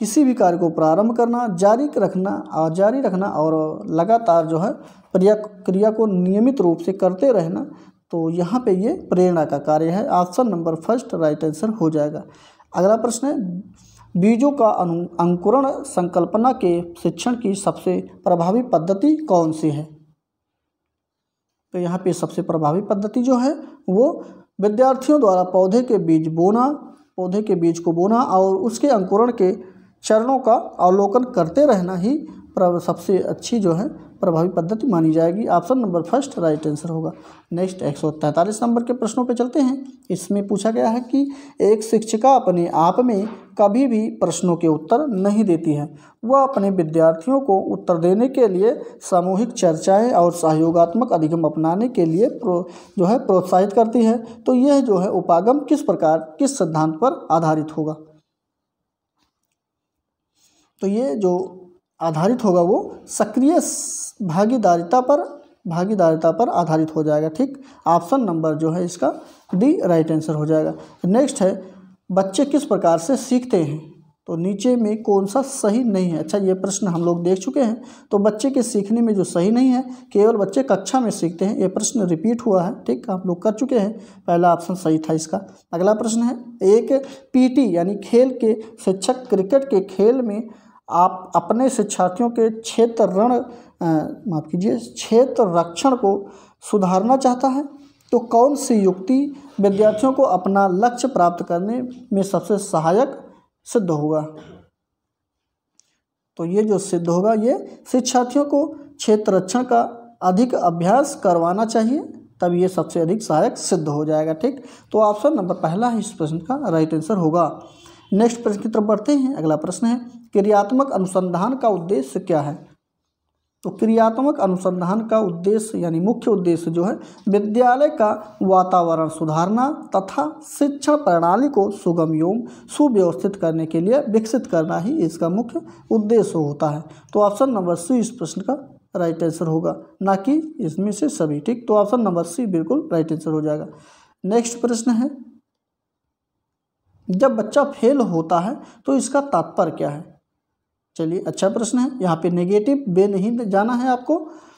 किसी भी कार्य को प्रारंभ करना, जारी रखना और लगातार जो है क्रिया को नियमित रूप से करते रहना, तो यहाँ पे ये प्रेरणा का कार्य है। Option number first right answer हो जाएगा। अगला प्रश्न है बीजों का अंकुरण संकल्पना के शिक्षण की सबसे प्रभावी पद्धति कौन सी है। तो यहाँ पे सबसे प्रभावी पद्धति जो है वो विद्यार्थियों द्वारा पौधे के बीज को बोना और उसके अंकुरण के चरणों का अवलोकन करते रहना ही सबसे अच्छी जो है प्रभावी पद्धति मानी जाएगी। Option number first right answer होगा। नेक्स्ट 143 नंबर के प्रश्नों पे चलते हैं। इसमें पूछा गया है कि एक शिक्षिका अपने आप में कभी भी प्रश्नों के उत्तर नहीं देती है, वह अपने विद्यार्थियों को उत्तर देने के लिए सामूहिक चर्चाएं और सहयोगात्मक अधिगम अपनाने के लिए जो है प्रोत्साहित करती है। तो यह जो है उपागम किस सिद्धांत पर आधारित होगा। तो ये जो आधारित होगा वो सक्रिय भागीदारिता पर आधारित हो जाएगा। ठीक, ऑप्शन नंबर जो है इसका डी राइट आंसर हो जाएगा। नेक्स्ट है बच्चे किस प्रकार से सीखते हैं। तो नीचे में कौन सा सही नहीं है। अच्छा ये प्रश्न हम लोग देख चुके हैं। तो बच्चे के सीखने में जो सही नहीं है केवल बच्चे कक्षा में सीखते हैं, ये प्रश्न रिपीट हुआ है। ठीक, आप लोग कर चुके हैं, पहला ऑप्शन सही था इसका। अगला प्रश्न है एक पीटी यानी खेल के शिक्षक क्रिकेट के खेल में आप अपने शिक्षार्थियों के क्षेत्र रक्षण को सुधारना चाहता है। तो कौन सी युक्ति विद्यार्थियों को अपना लक्ष्य प्राप्त करने में सबसे सहायक सिद्ध होगा? तो ये जो सिद्ध होगा, ये शिक्षार्थियों को क्षेत्ररक्षण का अधिक अभ्यास करवाना चाहिए, तब ये सबसे अधिक सहायक सिद्ध हो जाएगा। ठीक, तो ऑप्शन नंबर पहला इस प्रश्न का राइट आंसर होगा। नेक्स्ट प्रश्न की तरफ बढ़ते हैं। अगला प्रश्न है, क्रियात्मक अनुसंधान का उद्देश्य क्या है? तो क्रियात्मक अनुसंधान का उद्देश्य यानी मुख्य उद्देश्य जो है विद्यालय का वातावरण सुधारना तथा शिक्षण प्रणाली को सुगम एवं सुव्यवस्थित करने के लिए विकसित करना ही इसका मुख्य उद्देश्य होता है। तो ऑप्शन नंबर सी इस प्रश्न का राइट आंसर होगा, ना कि इसमें से सभी। ठीक, तो ऑप्शन नंबर सी बिल्कुल राइट आंसर हो जाएगा। नेक्स्ट प्रश्न है, जब बच्चा फेल होता है तो इसका तात्पर्य क्या है? चलिए, अच्छा प्रश्न है। यहाँ पे नेगेटिव वे नहीं जाना है आपको।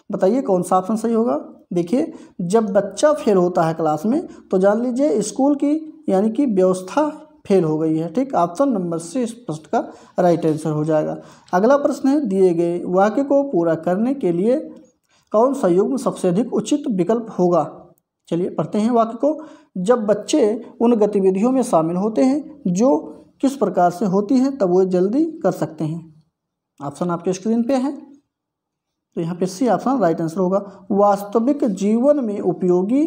बताइए कौन सा ऑप्शन सही होगा। देखिए, जब बच्चा फेल होता है क्लास में तो जान लीजिए स्कूल की यानी कि व्यवस्था फेल हो गई है। ठीक, ऑप्शन नंबर सी इस प्रश्न का राइट आंसर हो जाएगा। अगला प्रश्न है, दिए गए वाक्य को पूरा करने के लिए कौन सा युग्म सबसे अधिक उचित विकल्प होगा? चलिए पढ़ते हैं वाक्य को। जब बच्चे उन गतिविधियों में शामिल होते हैं जो किस प्रकार से होती हैं तब वो जल्दी कर सकते हैं। ऑप्शन आपके स्क्रीन पे है, तो यहाँ पे सी ऑप्शन राइट आंसर होगा। वास्तविक जीवन में उपयोगी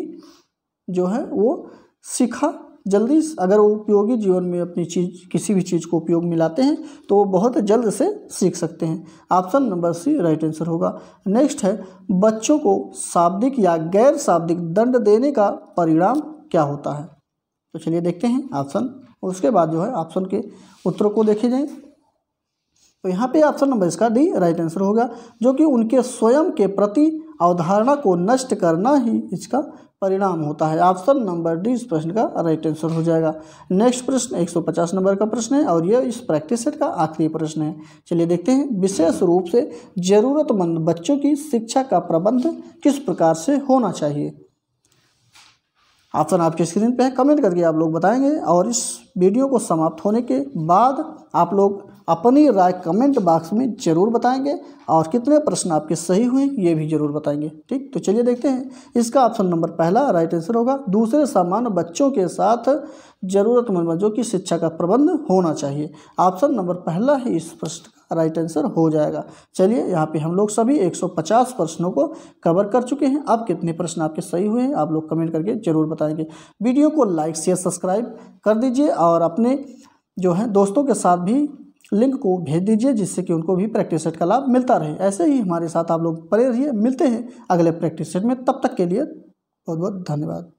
जो है वो सीखा जल्दी, अगर वो उपयोगी जीवन में अपनी चीज़ किसी भी चीज़ को उपयोग में लाते हैं तो वो बहुत जल्द से सीख सकते हैं। Option number C right answer होगा। नेक्स्ट है, बच्चों को शाब्दिक या गैर शाब्दिक दंड देने का परिणाम क्या होता है? तो चलिए देखते हैं ऑप्शन, उसके बाद जो है ऑप्शन के उत्तरों को देखे जाएं। तो यहाँ पे ऑप्शन नंबर इसका डी राइट आंसर होगा, जो कि उनके स्वयं के प्रति अवधारणा को नष्ट करना ही इसका परिणाम होता है। ऑप्शन नंबर डी इस प्रश्न का राइट आंसर हो जाएगा। नेक्स्ट प्रश्न 150 नंबर का प्रश्न है और यह इस प्रैक्टिस सेट का आखिरी प्रश्न है। चलिए देखते हैं, विशेष रूप से जरूरतमंद बच्चों की शिक्षा का प्रबंध किस प्रकार से होना चाहिए? ऑप्शन आपके स्क्रीन पे है, कमेंट करके आप लोग बताएंगे और इस वीडियो को समाप्त होने के बाद आप लोग अपनी राय कमेंट बॉक्स में ज़रूर बताएंगे और कितने प्रश्न आपके सही हुए ये भी ज़रूर बताएंगे। ठीक, तो चलिए देखते हैं, इसका ऑप्शन नंबर पहला राइट आंसर होगा। दूसरे सामान्य बच्चों के साथ जरूरतमंद बच्चों की शिक्षा का प्रबंध होना चाहिए। ऑप्शन नंबर पहला ही इस प्रश्न का राइट आंसर हो जाएगा। चलिए, यहाँ पे हम लोग सभी 150 प्रश्नों को कवर कर चुके हैं। अब कितने प्रश्न आपके सही हुए हैं आप लोग कमेंट करके ज़रूर बताएंगे। वीडियो को लाइक शेयर सब्सक्राइब कर दीजिए और अपने जो है दोस्तों के साथ भी लिंक को भेज दीजिए, जिससे कि उनको भी प्रैक्टिस सेट का लाभ मिलता रहे। ऐसे ही हमारे साथ आप लोग बने रहिए। मिलते हैं अगले प्रैक्टिस सेट में, तब तक के लिए बहुत बहुत धन्यवाद।